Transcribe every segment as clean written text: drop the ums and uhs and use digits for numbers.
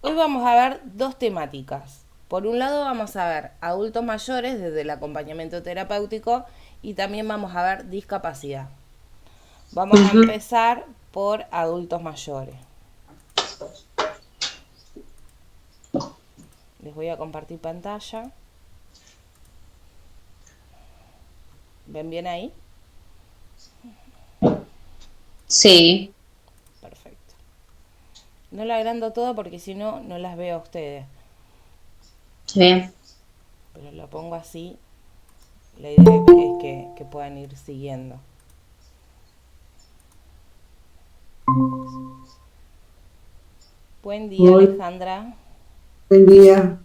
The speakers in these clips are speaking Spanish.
Hoy vamos a ver dos temáticas. Por un lado vamos a ver adultos mayores desde el acompañamiento terapéutico y también vamos a ver discapacidad. Vamos a Ujú. empezar por adultos mayores. Les voy a compartir pantalla. ¿Ven bien ahí? Sí, Perfecto. No lo agrando todo porque si no, no las veo a ustedes. bien. Pero lo pongo así. La idea es que puedan ir siguiendo. Buen día, Hoy, Alejandra. buen día.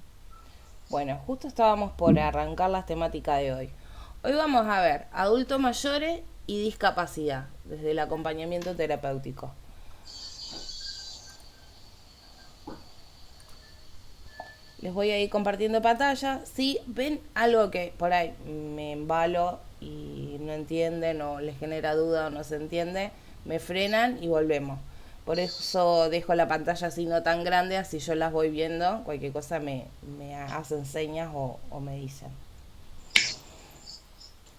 Bueno, justo estábamos por arrancar las temáticas de hoy. Hoy vamos a ver adultos mayores y discapacidad desde el acompañamiento terapéutico. Les voy a ir compartiendo pantalla. Si ven algo que por ahí me embalo y no entienden o les genera duda o no se entiende, me frenan y volvemos. Por eso dejo la pantalla así no tan grande, así yo las voy viendo. Cualquier cosa me hacen señas o me dicen.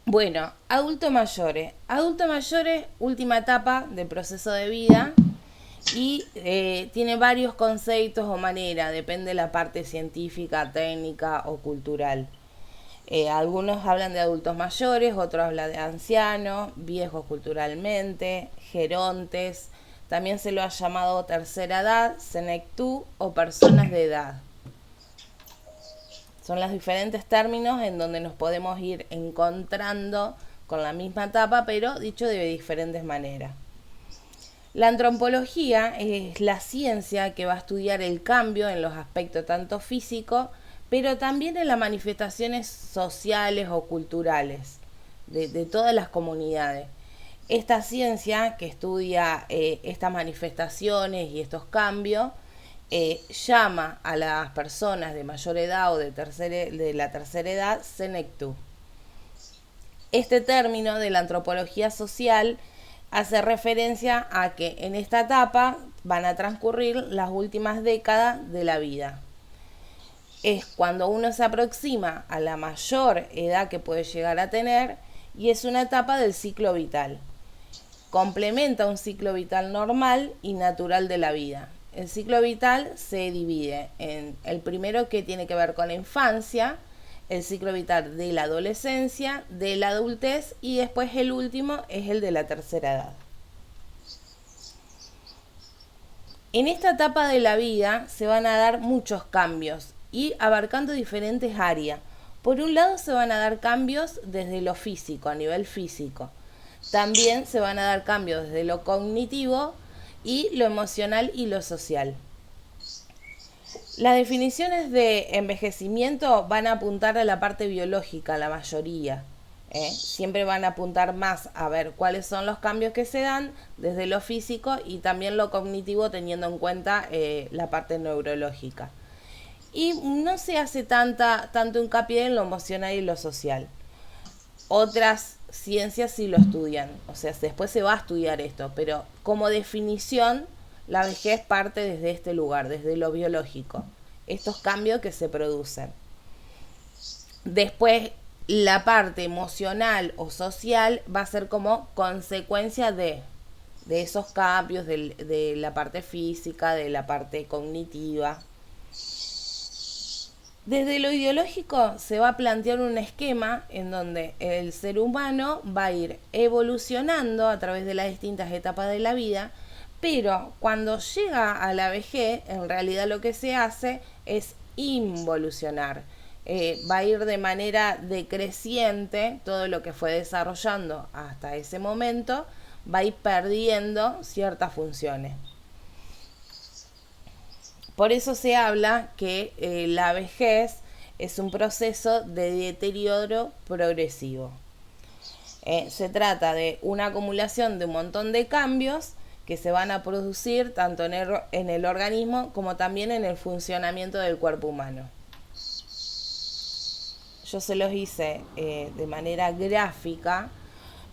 Bueno, adultos mayores. Adultos mayores, última etapa del proceso de vida y tiene varios conceptos o maneras, depende de la parte científica, técnica o cultural. Algunos hablan de adultos mayores, otros hablan de ancianos, viejos culturalmente, gerontes. También se lo ha llamado tercera edad, senectú o personas de edad. Son los diferentes términos en donde nos podemos ir encontrando con la misma etapa, pero dicho de diferentes maneras. La antropología es la ciencia que va a estudiar el cambio en los aspectos tanto físicos, pero también en las manifestaciones sociales o culturales de todas las comunidades. Esta ciencia que estudia estas manifestaciones y estos cambios llama a las personas de mayor edad o de la tercera edad senectú. Este término de la antropología social hace referencia a que en esta etapa van a transcurrir las últimas décadas de la vida. Es cuando uno se aproxima a la mayor edad que puede llegar a tener y es una etapa del ciclo vital. Complementa un ciclo vital normal y natural de la vida. El ciclo vital se divide en el primero que tiene que ver con la infancia, el ciclo vital de la adolescencia, de la adultez y después el último es el de la tercera edad. En esta etapa de la vida se van a dar muchos cambios y abarcando diferentes áreas. Por un lado se van a dar cambios desde lo físico, a nivel físico. También se van a dar cambios desde lo cognitivo y lo emocional y lo social. Las definiciones de envejecimiento van a apuntar a la parte biológica, la mayoría. Siempre van a apuntar más a ver cuáles son los cambios que se dan desde lo físico y también lo cognitivo teniendo en cuenta la parte neurológica. Y no se hace tanto hincapié en lo emocional y lo social. Otras ciencias sí lo estudian, o sea, después se va a estudiar esto, pero como definición, la vejez parte desde este lugar, desde lo biológico, estos cambios que se producen. Después, la parte emocional o social va a ser como consecuencia de esos cambios de la parte física, de la parte cognitiva. Desde lo ideológico se va a plantear un esquema en donde el ser humano va a ir evolucionando a través de las distintas etapas de la vida, pero cuando llega a la vejez, en realidad lo que se hace es involucionar. Va a ir de manera decreciente todo lo que fue desarrollando hasta ese momento, va a ir perdiendo ciertas funciones. Por eso se habla que la vejez es un proceso de deterioro progresivo. Se trata de una acumulación de un montón de cambios que se van a producir tanto en el organismo como también en el funcionamiento del cuerpo humano. Yo se los hice de manera gráfica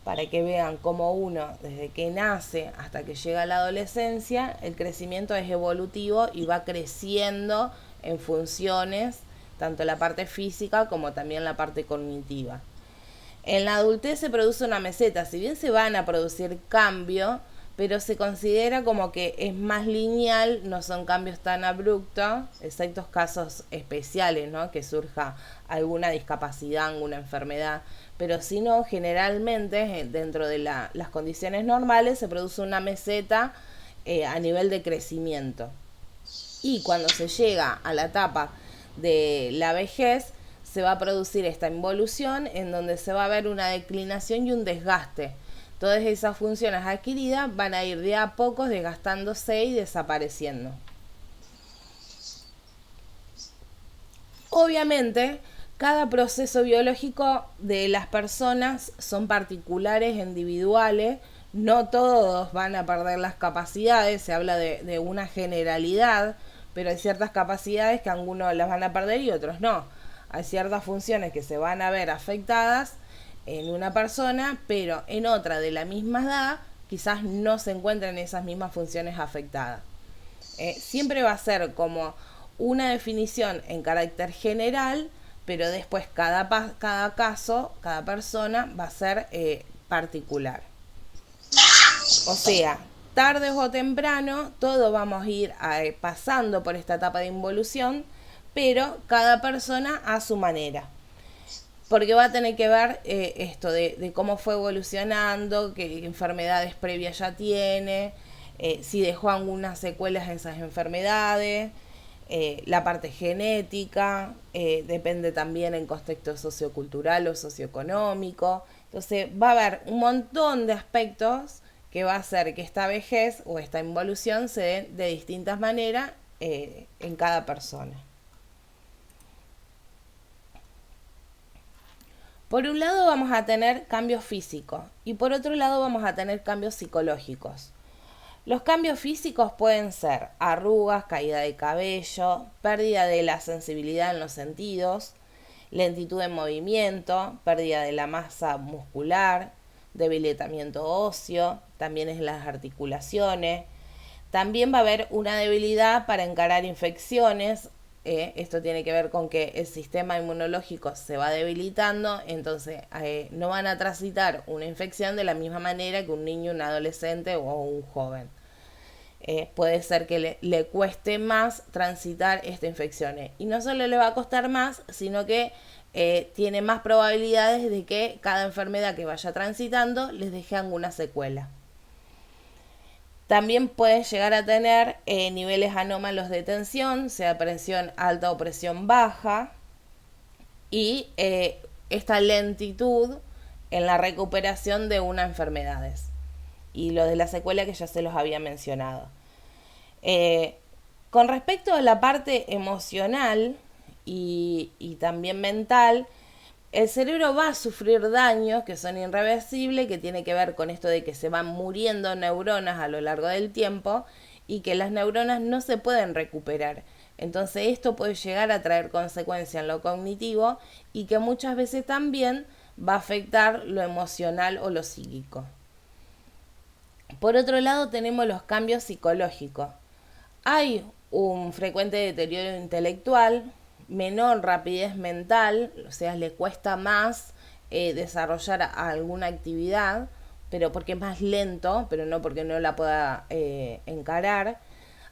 para que vean cómo uno, desde que nace hasta que llega a la adolescencia, el crecimiento es evolutivo y va creciendo en funciones, tanto la parte física como también la parte cognitiva. En la adultez se produce una meseta, si bien se van a producir cambios, pero se considera como que es más lineal, no son cambios tan abruptos, excepto casos especiales, ¿no? Que surja alguna discapacidad, alguna enfermedad, pero si no, generalmente dentro de las condiciones normales se produce una meseta a nivel de crecimiento. Y cuando se llega a la etapa de la vejez, se va a producir esta involución en donde se va a ver una declinación y un desgaste. Todas esas funciones adquiridas van a ir de a poco desgastándose y desapareciendo. Obviamente, cada proceso biológico de las personas son particulares, individuales. No todos van a perder las capacidades, se habla de una generalidad, pero hay ciertas capacidades que algunos las van a perder y otros no. Hay ciertas funciones que se van a ver afectadas en una persona, pero en otra de la misma edad quizás no se encuentren esas mismas funciones afectadas. Siempre va a ser como una definición en carácter general, pero después cada caso, cada persona va a ser particular. O sea, tarde o temprano, todos vamos a ir pasando por esta etapa de involución, pero cada persona a su manera. Porque va a tener que ver esto de cómo fue evolucionando, qué enfermedades previas ya tiene, si dejó algunas secuelas en esas enfermedades, la parte genética, depende también en contexto sociocultural o socioeconómico. Entonces va a haber un montón de aspectos que va a hacer que esta vejez o esta involución se dé de distintas maneras en cada persona. Por un lado vamos a tener cambios físicos y por otro lado vamos a tener cambios psicológicos. Los cambios físicos pueden ser arrugas, caída de cabello, pérdida de la sensibilidad en los sentidos, lentitud en movimiento, pérdida de la masa muscular, debilitamiento óseo, también en las articulaciones. También va a haber una debilidad para encarar infecciones. Esto tiene que ver con que el sistema inmunológico se va debilitando, entonces no van a transitar una infección de la misma manera que un niño, un adolescente o un joven. Puede ser que le cueste más transitar esta infección. Y no solo le va a costar más, sino que tiene más probabilidades de que cada enfermedad que vaya transitando les deje alguna secuela. También pueden llegar a tener niveles anómalos de tensión, sea presión alta o presión baja, y esta lentitud en la recuperación de unas enfermedades. Y lo de la secuela que ya se los había mencionado. Con respecto a la parte emocional y también mental, el cerebro va a sufrir daños que son irreversibles, que tiene que ver con esto de que se van muriendo neuronas a lo largo del tiempo y que las neuronas no se pueden recuperar. Entonces esto puede llegar a traer consecuencias en lo cognitivo y que muchas veces también va a afectar lo emocional o lo psíquico. Por otro lado tenemos los cambios psicológicos. Hay un frecuente deterioro intelectual, menor rapidez mental, o sea, le cuesta más desarrollar alguna actividad, pero porque es más lento, pero no porque no la pueda encarar.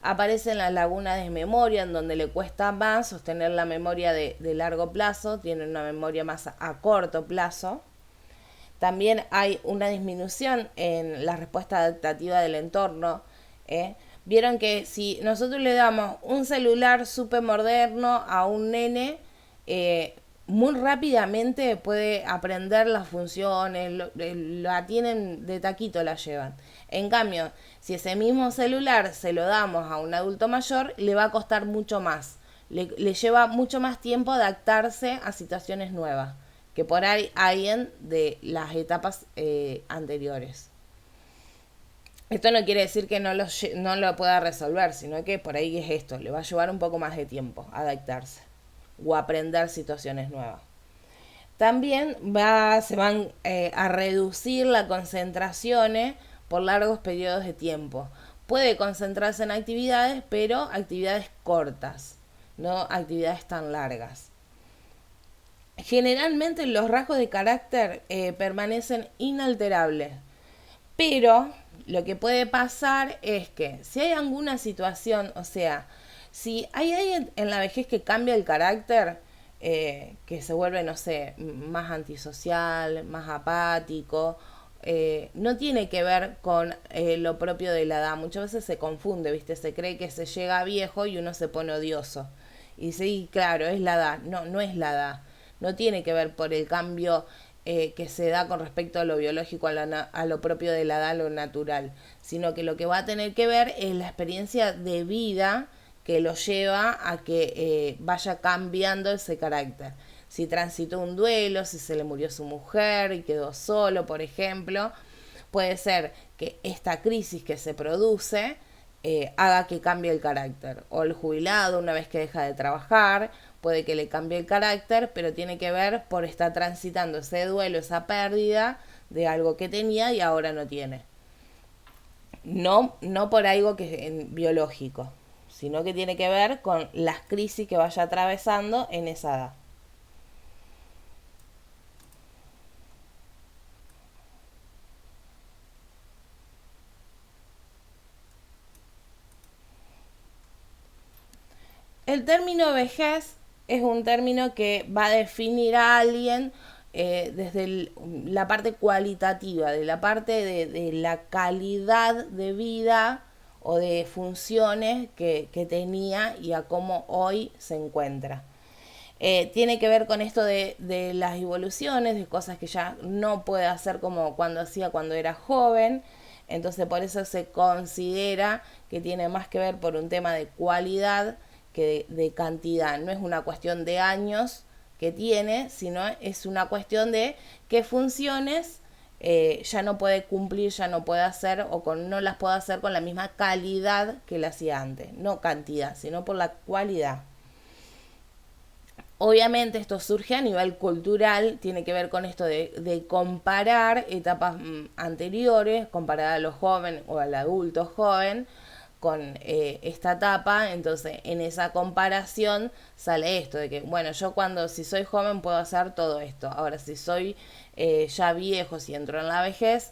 Aparecen las lagunas de memoria, en donde le cuesta más sostener la memoria de largo plazo, tiene una memoria más a corto plazo. También hay una disminución en la respuesta adaptativa del entorno. Vieron que si nosotros le damos un celular súper moderno a un nene, muy rápidamente puede aprender las funciones, la tienen de taquito, la llevan. En cambio, si ese mismo celular se lo damos a un adulto mayor, le va a costar mucho más. Le lleva mucho más tiempo adaptarse a situaciones nuevas que por ahí alguien de las etapas anteriores. Esto no quiere decir que no lo pueda resolver, sino que por ahí es esto, le va a llevar un poco más de tiempo adaptarse o aprender situaciones nuevas. También se van a reducir las concentraciones por largos periodos de tiempo. Puede concentrarse en actividades, pero actividades cortas, no actividades tan largas. Generalmente los rasgos de carácter permanecen inalterables, pero lo que puede pasar es que si hay alguna situación, o sea, si hay alguien en la vejez que cambia el carácter, que se vuelve, no sé, más antisocial, más apático, no tiene que ver con lo propio de la edad. Muchas veces se confunde, ¿viste? Se cree que se llega a viejo y uno se pone odioso. Y sí, claro, es la edad. No, no es la edad. No tiene que ver por el cambio que se da con respecto a lo biológico, a lo propio de la edad, a lo natural, sino que lo que va a tener que ver es la experiencia de vida que lo lleva a que vaya cambiando ese carácter. Si transitó un duelo, si se le murió su mujer y quedó solo, por ejemplo, puede ser que esta crisis que se produce haga que cambie el carácter. O el jubilado, una vez que deja de trabajar, puede que le cambie el carácter, pero tiene que ver por estar transitando ese duelo, esa pérdida de algo que tenía y ahora no tiene. No, no por algo que es biológico, sino que tiene que ver con las crisis que vaya atravesando en esa edad. El término vejez es un término que va a definir a alguien desde la parte cualitativa, de la parte de la calidad de vida o de funciones que tenía y a cómo hoy se encuentra. Tiene que ver con esto de las evoluciones, de cosas que ya no puede hacer como cuando hacía cuando era joven. Entonces por eso se considera que tiene más que ver por un tema de cualidad que de cantidad. No es una cuestión de años que tiene, sino es una cuestión de qué funciones ya no puede cumplir, ya no puede hacer no las puede hacer con la misma calidad que la hacía antes. No cantidad, sino por la cualidad. Obviamente esto surge a nivel cultural, tiene que ver con esto de comparar etapas anteriores, comparar a los jóvenes o al adulto joven con esta etapa. Entonces en esa comparación sale esto de que, bueno, yo si soy joven puedo hacer todo esto, ahora si soy ya viejo, si entro en la vejez,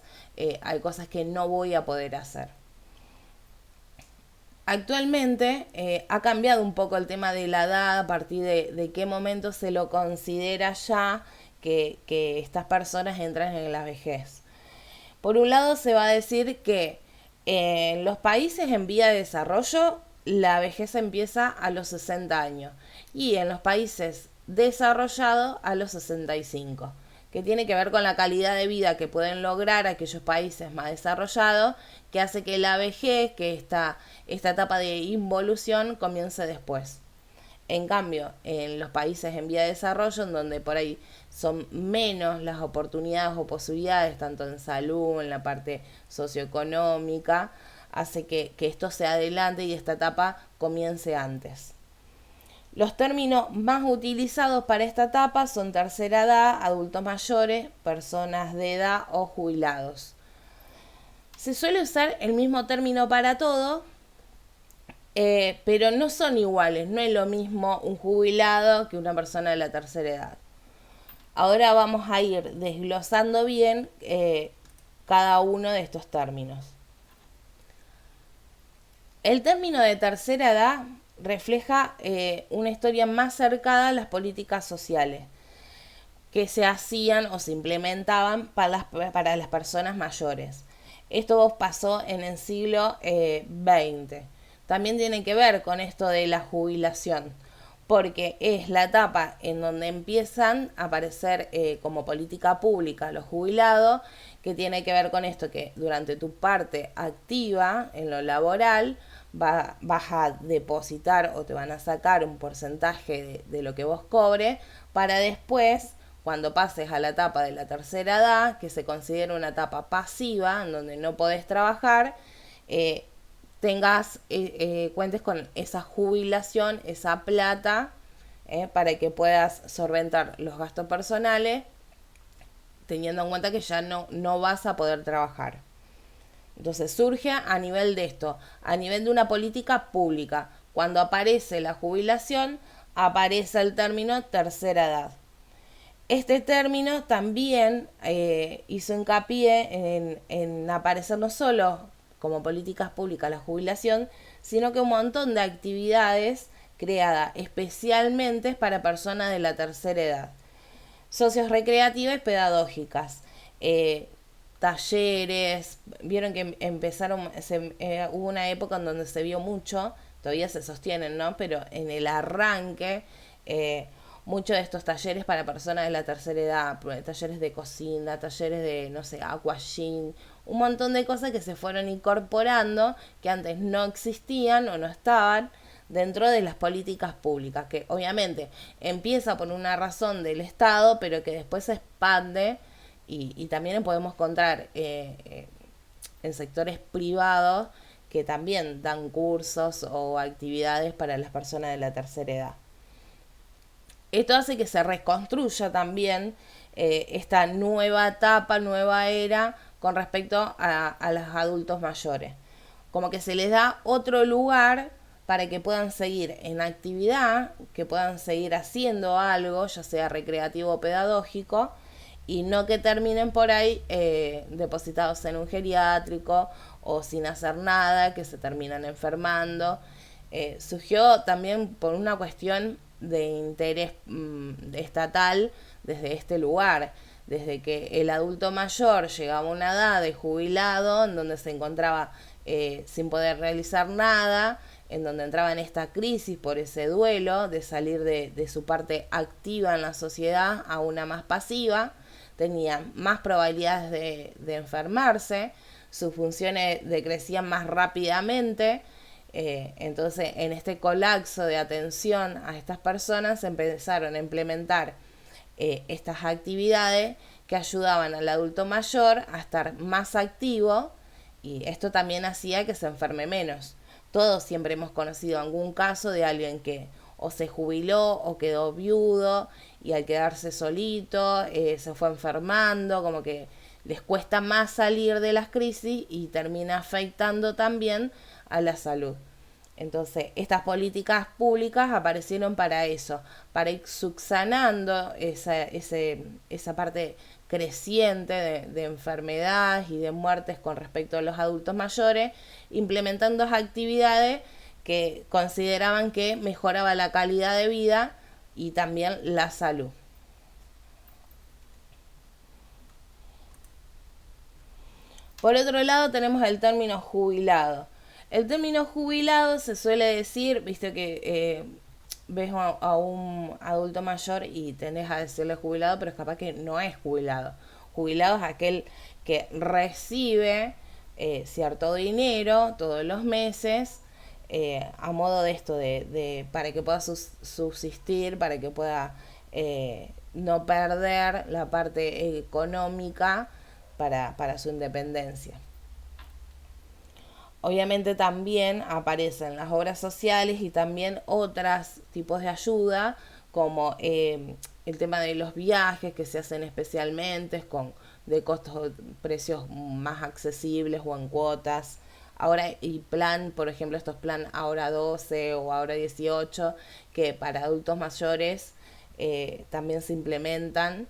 hay cosas que no voy a poder hacer. Actualmente ha cambiado un poco el tema de la edad, a partir de qué momento se lo considera ya que estas personas entran en la vejez. Por un lado se va a decir que en los países en vía de desarrollo la vejez empieza a los 60 años y en los países desarrollados a los 65, que tiene que ver con la calidad de vida que pueden lograr aquellos países más desarrollados, que hace que la vejez, que esta etapa de involución comience después. En cambio, en los países en vía de desarrollo, en donde por ahí son menos las oportunidades o posibilidades, tanto en salud, en la parte socioeconómica, hace que esto se adelante y esta etapa comience antes. Los términos más utilizados para esta etapa son tercera edad, adultos mayores, personas de edad o jubilados. Se suele usar el mismo término para todo, pero no son iguales, no es lo mismo un jubilado que una persona de la tercera edad. Ahora vamos a ir desglosando bien cada uno de estos términos. El término de tercera edad refleja una historia más cercana a las políticas sociales que se hacían o se implementaban para las personas mayores. Esto pasó en el siglo XX. También tiene que ver con esto de la jubilación, porque es la etapa en donde empiezan a aparecer como política pública los jubilados, que tiene que ver con esto, que durante tu parte activa en lo laboral vas a depositar o te van a sacar un porcentaje de lo que vos cobres, para después, cuando pases a la etapa de la tercera edad, que se considera una etapa pasiva, en donde no podés trabajar, cuentes con esa jubilación, esa plata para que puedas solventar los gastos personales, teniendo en cuenta que ya no vas a poder trabajar. Entonces surge a nivel de esto, a nivel de una política pública. Cuando aparece la jubilación, aparece el término tercera edad. Este término también hizo hincapié en aparecer no solo como políticas públicas la jubilación, sino que un montón de actividades creadas especialmente para personas de la tercera edad. Socios recreativas y pedagógicas. Talleres, vieron que empezaron, hubo una época en donde se vio mucho, todavía se sostienen, ¿no? Pero en el arranque, muchos de estos talleres para personas de la tercera edad, talleres de cocina, talleres de, no sé, aquagym, un montón de cosas que se fueron incorporando, que antes no existían o no estaban dentro de las políticas públicas, que obviamente empieza por una razón del Estado, pero que después se expande y también podemos encontrar en sectores privados que también dan cursos o actividades para las personas de la tercera edad. Esto hace que se reconstruya también esta nueva etapa, nueva era con respecto a los adultos mayores. Como que se les da otro lugar para que puedan seguir en actividad, que puedan seguir haciendo algo, ya sea recreativo o pedagógico, y no que terminen por ahí depositados en un geriátrico o sin hacer nada, que se terminan enfermando. Surgió también por una cuestión de interés estatal desde este lugar, desde que el adulto mayor llegaba a una edad de jubilado en donde se encontraba sin poder realizar nada, en donde entraba en esta crisis por ese duelo de salir de su parte activa en la sociedad a una más pasiva, tenía más probabilidades de enfermarse, sus funciones decrecían más rápidamente. Entonces, en este colapso de atención a estas personas se empezaron a implementar estas actividades que ayudaban al adulto mayor a estar más activo, y esto también hacía que se enferme menos. Todos siempre hemos conocido algún caso de alguien que o se jubiló o quedó viudo y al quedarse solito se fue enfermando, como que les cuesta más salir de las crisis y termina afectando también a la salud. Entonces, estas políticas públicas aparecieron para eso, para ir subsanando esa parte creciente de enfermedades y de muertes con respecto a los adultos mayores, implementando actividades que consideraban que mejoraba la calidad de vida y también la salud. Por otro lado tenemos el término jubilado. El término jubilado se suele decir, viste que ves a un adulto mayor y tenés a decirle jubilado, pero es capaz que no es jubilado. Jubilado es aquel que recibe cierto dinero todos los meses a modo de esto, para que pueda subsistir, para que pueda no perder la parte económica para su independencia. Obviamente también aparecen las obras sociales y también otros tipos de ayuda, como el tema de los viajes que se hacen especialmente de costos, precios más accesibles o en cuotas. Ahora, y plan, por ejemplo, estos plan Ahora 12 o Ahora 18, que para adultos mayores también se implementan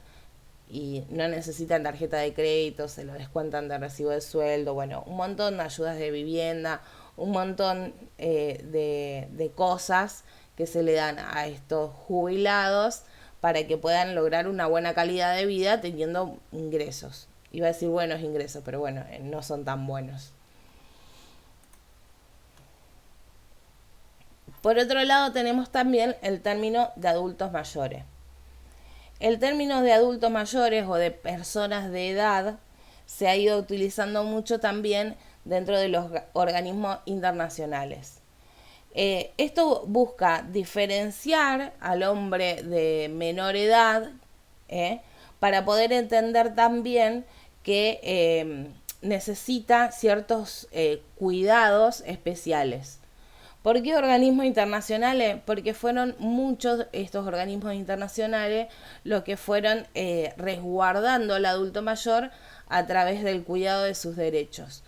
y no necesitan tarjeta de crédito, se lo descuentan de recibo de sueldo, bueno, un montón de ayudas de vivienda, un montón de cosas que se le dan a estos jubilados para que puedan lograr una buena calidad de vida teniendo ingresos. Iba a decir buenos ingresos, pero bueno, no son tan buenos. Por otro lado tenemos también el término de adultos mayores. El término de adultos mayores o de personas de edad se ha ido utilizando mucho también dentro de los organismos internacionales. Esto busca diferenciar al hombre de menor edad para poder entender también que necesita ciertos cuidados especiales. ¿Por qué organismos internacionales? Porque fueron muchos estos organismos internacionales los que fueron resguardando al adulto mayor a través del cuidado de sus derechos.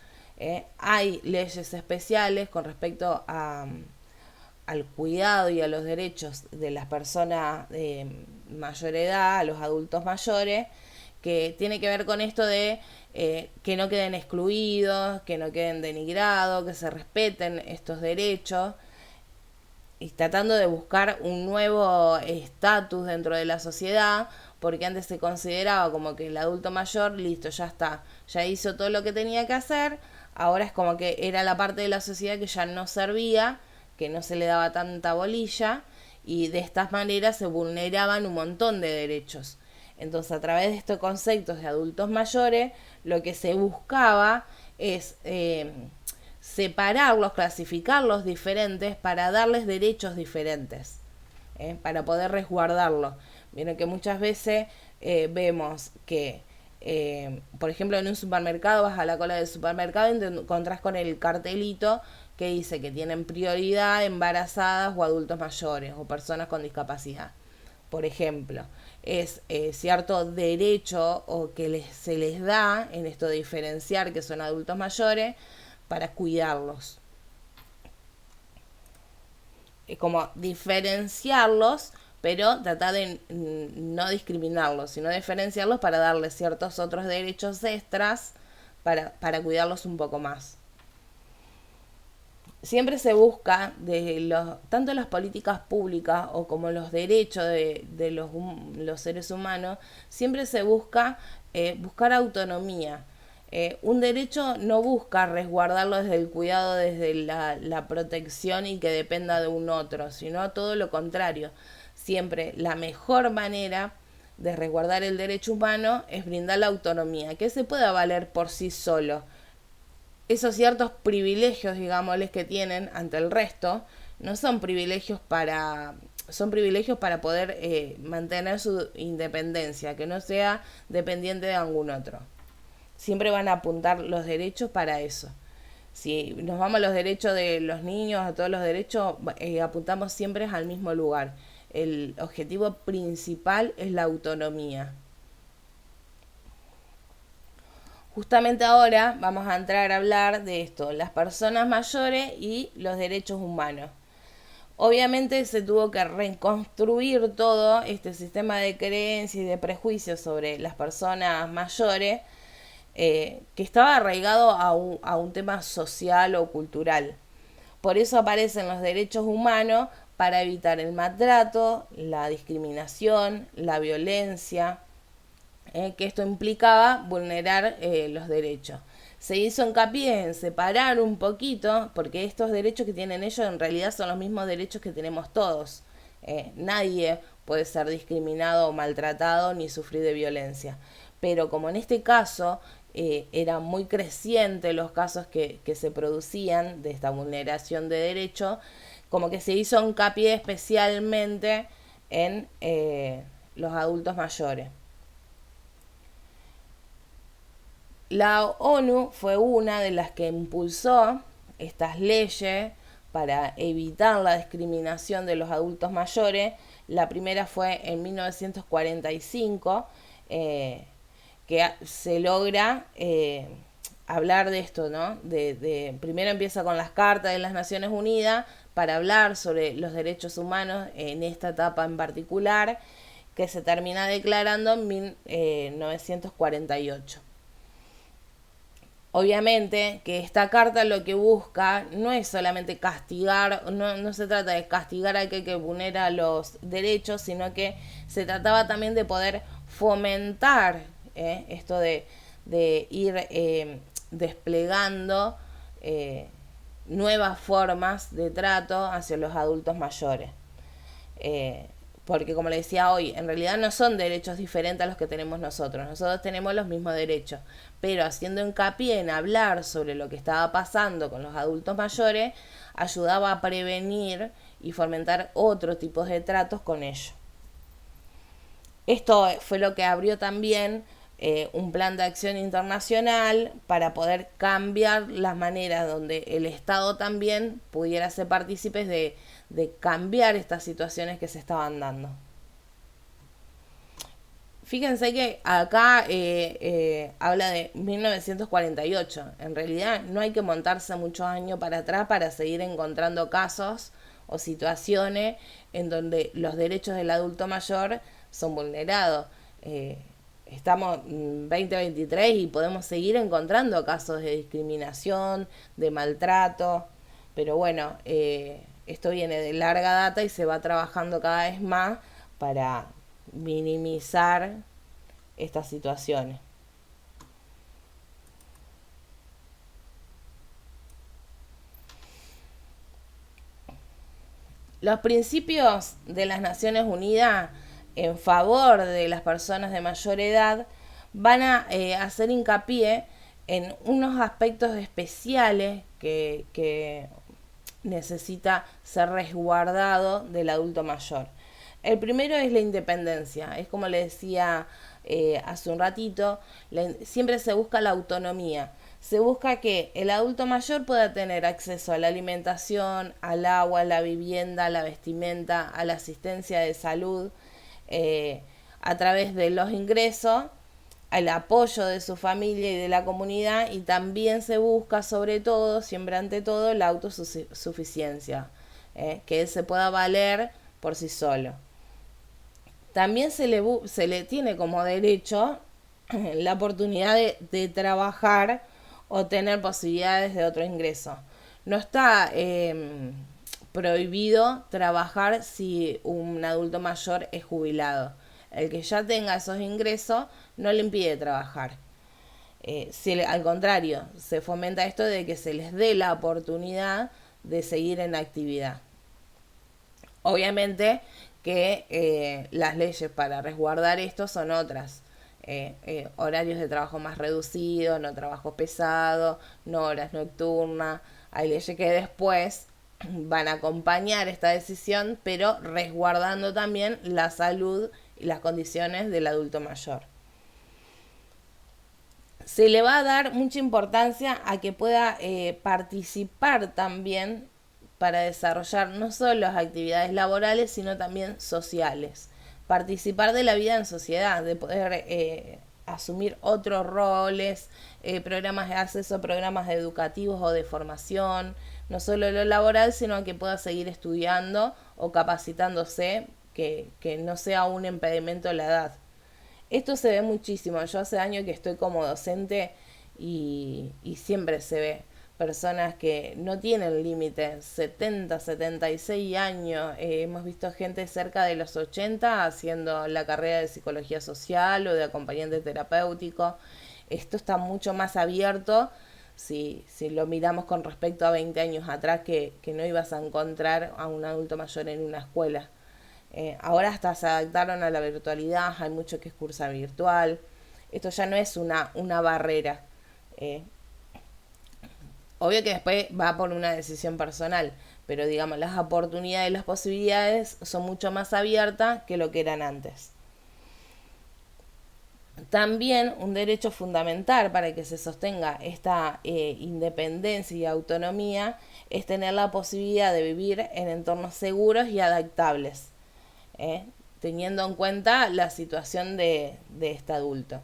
Hay leyes especiales con respecto al cuidado y a los derechos de las personas de mayor edad, a los adultos mayores, que tiene que ver con esto de que no queden excluidos, que no queden denigrados, que se respeten estos derechos, y tratando de buscar un nuevo estatus dentro de la sociedad, porque antes se consideraba como que el adulto mayor, listo, ya está, ya hizo todo lo que tenía que hacer, ahora es como que era la parte de la sociedad que ya no servía, que no se le daba tanta bolilla, y de estas maneras se vulneraban un montón de derechos. Entonces, a través de estos conceptos de adultos mayores, lo que se buscaba es separarlos, clasificarlos diferentes para darles derechos diferentes, para poder resguardarlos. Miren que muchas veces vemos que, por ejemplo, en un supermercado, vas a la cola del supermercado y te encontrás con el cartelito que dice que tienen prioridad embarazadas o adultos mayores o personas con discapacidad. Por ejemplo, es cierto derecho o que se les da en esto de diferenciar que son adultos mayores para cuidarlos. Es como diferenciarlos, pero tratar de no discriminarlos, sino diferenciarlos para darles ciertos otros derechos extras para cuidarlos un poco más. Siempre se busca, tanto las políticas públicas o como los derechos de los seres humanos, siempre se busca buscar autonomía. Un derecho no busca resguardarlo desde el cuidado, desde la protección y que dependa de un otro, sino todo lo contrario. Siempre la mejor manera de resguardar el derecho humano es brindar la autonomía, que se pueda valer por sí solo. Esos ciertos privilegios, digámosles, que tienen ante el resto, no son privilegios son privilegios para poder mantener su independencia, que no sea dependiente de algún otro. Siempre van a apuntar los derechos para eso. Si nos vamos a los derechos de los niños, a todos los derechos, apuntamos siempre al mismo lugar. El objetivo principal es la autonomía. Justamente ahora vamos a entrar a hablar de esto, las personas mayores y los derechos humanos. Obviamente se tuvo que reconstruir todo este sistema de creencias y de prejuicios sobre las personas mayores, que estaba arraigado a un tema social o cultural. Por eso aparecen los derechos humanos para evitar el maltrato, la discriminación, la violencia, que esto implicaba vulnerar los derechos. Se hizo hincapié en separar un poquito, porque estos derechos que tienen ellos en realidad son los mismos derechos que tenemos todos. Nadie puede ser discriminado o maltratado ni sufrir de violencia. Pero como en este caso eran muy crecientes los casos que se producían de esta vulneración de derechos, como que se hizo hincapié especialmente en los adultos mayores. La ONU fue una de las que impulsó estas leyes para evitar la discriminación de los adultos mayores. La primera fue en 1945, que se logra hablar de esto, ¿no? Primero empieza con las cartas de las Naciones Unidas para hablar sobre los derechos humanos en esta etapa en particular, que se termina declarando en 1948. Obviamente que esta carta lo que busca no es solamente castigar, no se trata de castigar a aquel que vulnera los derechos, sino que se trataba también de poder fomentar esto de ir desplegando nuevas formas de trato hacia los adultos mayores. Porque como le decía hoy, en realidad no son derechos diferentes a los que tenemos nosotros. Nosotros tenemos los mismos derechos, pero haciendo hincapié en hablar sobre lo que estaba pasando con los adultos mayores, ayudaba a prevenir y fomentar otros tipos de tratos con ellos. Esto fue lo que abrió también un plan de acción internacional para poder cambiar las maneras donde el Estado también pudiera ser partícipes de cambiar estas situaciones que se estaban dando. Fíjense que acá habla de 1948. En realidad no hay que montarse muchos años para atrás para seguir encontrando casos o situaciones en donde los derechos del adulto mayor son vulnerados. Estamos en 2023 y podemos seguir encontrando casos de discriminación, de maltrato, pero bueno, esto viene de larga data y se va trabajando cada vez más para minimizar estas situaciones. Los principios de las Naciones Unidas en favor de las personas de mayor edad van a hacer hincapié en unos aspectos especiales que necesita ser resguardado del adulto mayor. El primero es la independencia. Es como le decía hace un ratito, siempre se busca la autonomía. Se busca que el adulto mayor pueda tener acceso a la alimentación, al agua, a la vivienda, a la vestimenta, a la asistencia de salud, a través de los ingresos, al apoyo de su familia y de la comunidad, y también se busca sobre todo, siempre ante todo, la autosuficiencia, que él se pueda valer por sí solo. También se le tiene como derecho la oportunidad de trabajar o tener posibilidades de otro ingreso. No está prohibido trabajar si un adulto mayor es jubilado. El que ya tenga esos ingresos no le impide trabajar. Al contrario, se fomenta esto de que se les dé la oportunidad de seguir en actividad. Obviamente que las leyes para resguardar esto son otras. Horarios de trabajo más reducidos, no trabajo pesado, no horas nocturnas. Hay leyes que después van a acompañar esta decisión, pero resguardando también la salud y las condiciones del adulto mayor. Se le va a dar mucha importancia a que pueda participar también para desarrollar no solo las actividades laborales, sino también sociales. Participar de la vida en sociedad, de poder asumir otros roles, programas de acceso a programas educativos o de formación, no solo lo laboral, sino que pueda seguir estudiando o capacitándose, que no sea un impedimento la edad. Esto se ve muchísimo. Yo hace años que estoy como docente y siempre se ve personas que no tienen límite, 70, 76 años. Hemos visto gente cerca de los 80 haciendo la carrera de psicología social o de acompañante terapéutico. Esto está mucho más abierto si lo miramos con respecto a 20 años atrás, que no ibas a encontrar a un adulto mayor en una escuela. Ahora hasta se adaptaron a la virtualidad, hay mucho que es cursa virtual. Esto ya no es una barrera. Obvio que después va por una decisión personal, pero digamos, las oportunidades y las posibilidades son mucho más abiertas que lo que eran antes. También un derecho fundamental para que se sostenga esta independencia y autonomía es tener la posibilidad de vivir en entornos seguros y adaptables, teniendo en cuenta la situación de este adulto.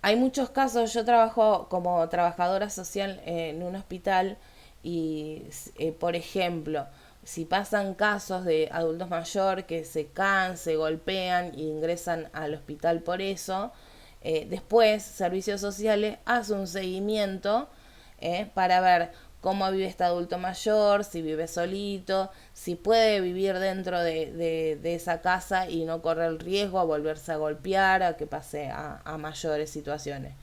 Hay muchos casos. Yo trabajo como trabajadora social en un hospital y, por ejemplo, si pasan casos de adultos mayores que se caen, se golpean e ingresan al hospital por eso, después Servicios Sociales hace un seguimiento para ver cómo vive este adulto mayor, si vive solito, si puede vivir dentro de esa casa y no correr el riesgo a volverse a golpear, a que pase a mayores situaciones.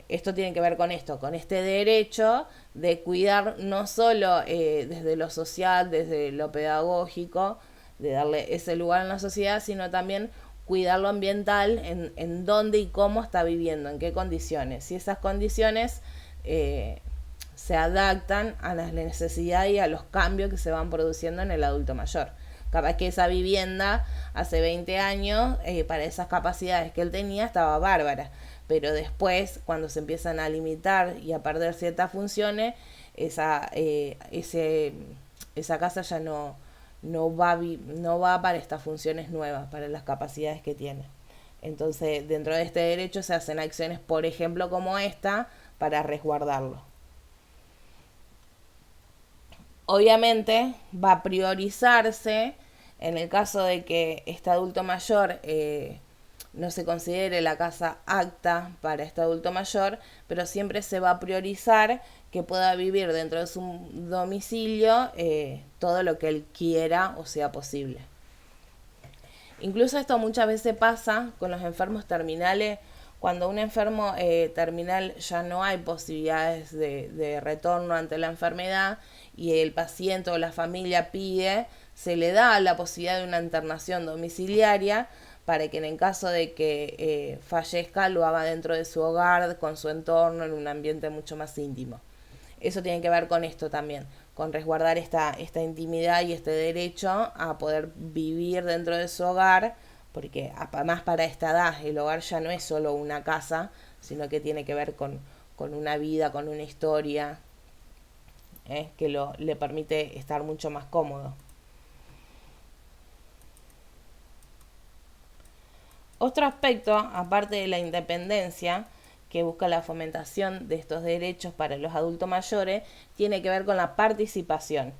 Esto tiene que ver con esto, con este derecho de cuidar no solo desde lo social, desde lo pedagógico, de darle ese lugar en la sociedad, sino también cuidar lo ambiental, en dónde y cómo está viviendo, en qué condiciones. Si esas condiciones se adaptan a las necesidades y a los cambios que se van produciendo en el adulto mayor. Capaz que esa vivienda hace 20 años, para esas capacidades que él tenía, estaba bárbara. Pero después, cuando se empiezan a limitar y a perder ciertas funciones, esa casa ya no va para estas funciones nuevas, para las capacidades que tiene. Entonces, dentro de este derecho se hacen acciones, por ejemplo, como esta, para resguardarlo. Obviamente va a priorizarse en el caso de que este adulto mayor no se considere la casa apta para este adulto mayor, pero siempre se va a priorizar que pueda vivir dentro de su domicilio todo lo que él quiera o sea posible. Incluso esto muchas veces pasa con los enfermos terminales. Cuando un enfermo terminal ya no hay posibilidades de retorno ante la enfermedad y el paciente o la familia pide, se le da la posibilidad de una internación domiciliaria para que en caso de que fallezca lo haga dentro de su hogar, con su entorno, en un ambiente mucho más íntimo. Eso tiene que ver con esto también, con resguardar esta intimidad y este derecho a poder vivir dentro de su hogar, porque además para esta edad el hogar ya no es solo una casa, sino que tiene que ver con una vida, con una historia, que le permite estar mucho más cómodo. Otro aspecto, aparte de la independencia, que busca la fomentación de estos derechos para los adultos mayores, tiene que ver con la participación.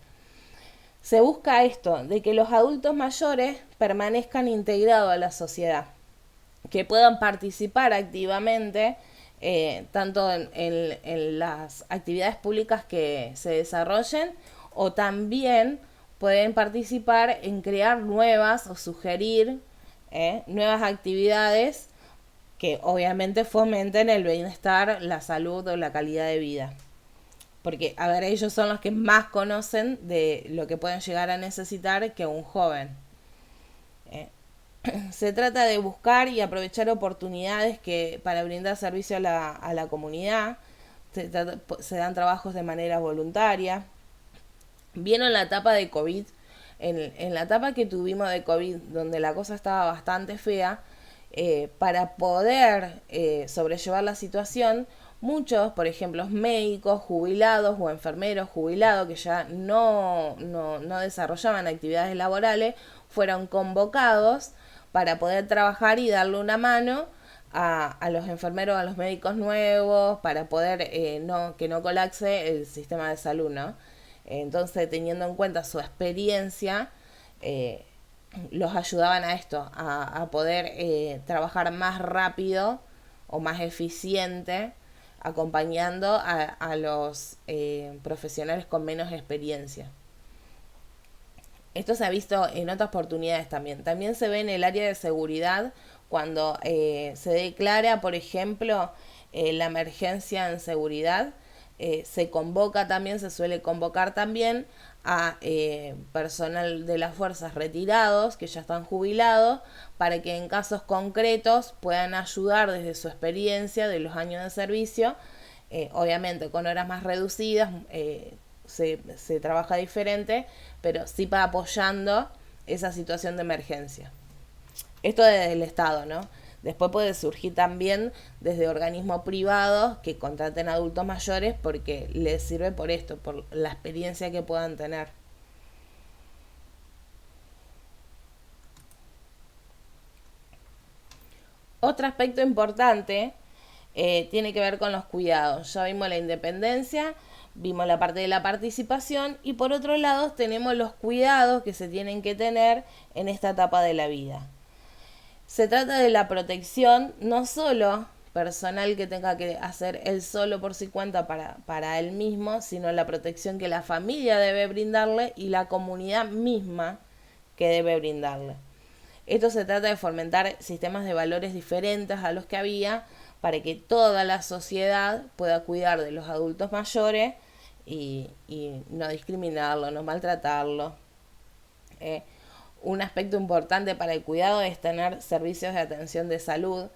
Se busca esto, de que los adultos mayores permanezcan integrados a la sociedad, que puedan participar activamente tanto en las actividades públicas que se desarrollen, o también pueden participar en crear nuevas o sugerir nuevas actividades que obviamente fomenten el bienestar, la salud o la calidad de vida. Porque, a ver, ellos son los que más conocen de lo que pueden llegar a necesitar que un joven. Se trata de buscar y aprovechar oportunidades para brindar servicio a la comunidad. Se dan trabajos de manera voluntaria. Vieron la etapa de COVID. En la etapa que tuvimos de COVID, donde la cosa estaba bastante fea, para poder sobrellevar la situación, muchos, por ejemplo, médicos jubilados o enfermeros jubilados que ya no desarrollaban actividades laborales, fueron convocados para poder trabajar y darle una mano a los enfermeros, a los médicos nuevos, para poder que no colapse el sistema de salud, ¿no? Entonces, teniendo en cuenta su experiencia, los ayudaban a esto, a poder trabajar más rápido o más eficiente, acompañando a los profesionales con menos experiencia. Esto se ha visto en otras oportunidades también. También se ve en el área de seguridad cuando se declara, por ejemplo, la emergencia en seguridad. Se convoca también, se suele convocar también a personal de las fuerzas retirados que ya están jubilados, para que en casos concretos puedan ayudar desde su experiencia de los años de servicio, obviamente con horas más reducidas, se trabaja diferente, pero sí para apoyando esa situación de emergencia. Esto desde el Estado, ¿no? Después puede surgir también desde organismos privados que contraten adultos mayores porque les sirve por esto, por la experiencia que puedan tener. Otro aspecto importante tiene que ver con los cuidados. Ya vimos la independencia, vimos la parte de la participación y por otro lado tenemos los cuidados que se tienen que tener en esta etapa de la vida. Se trata de la protección no solo personal que tenga que hacer él solo por su cuenta para él mismo, sino la protección que la familia debe brindarle y la comunidad misma que debe brindarle. Esto se trata de fomentar sistemas de valores diferentes a los que había para que toda la sociedad pueda cuidar de los adultos mayores y no discriminarlo, no maltratarlo. Un aspecto importante para el cuidado es tener servicios de atención de salud,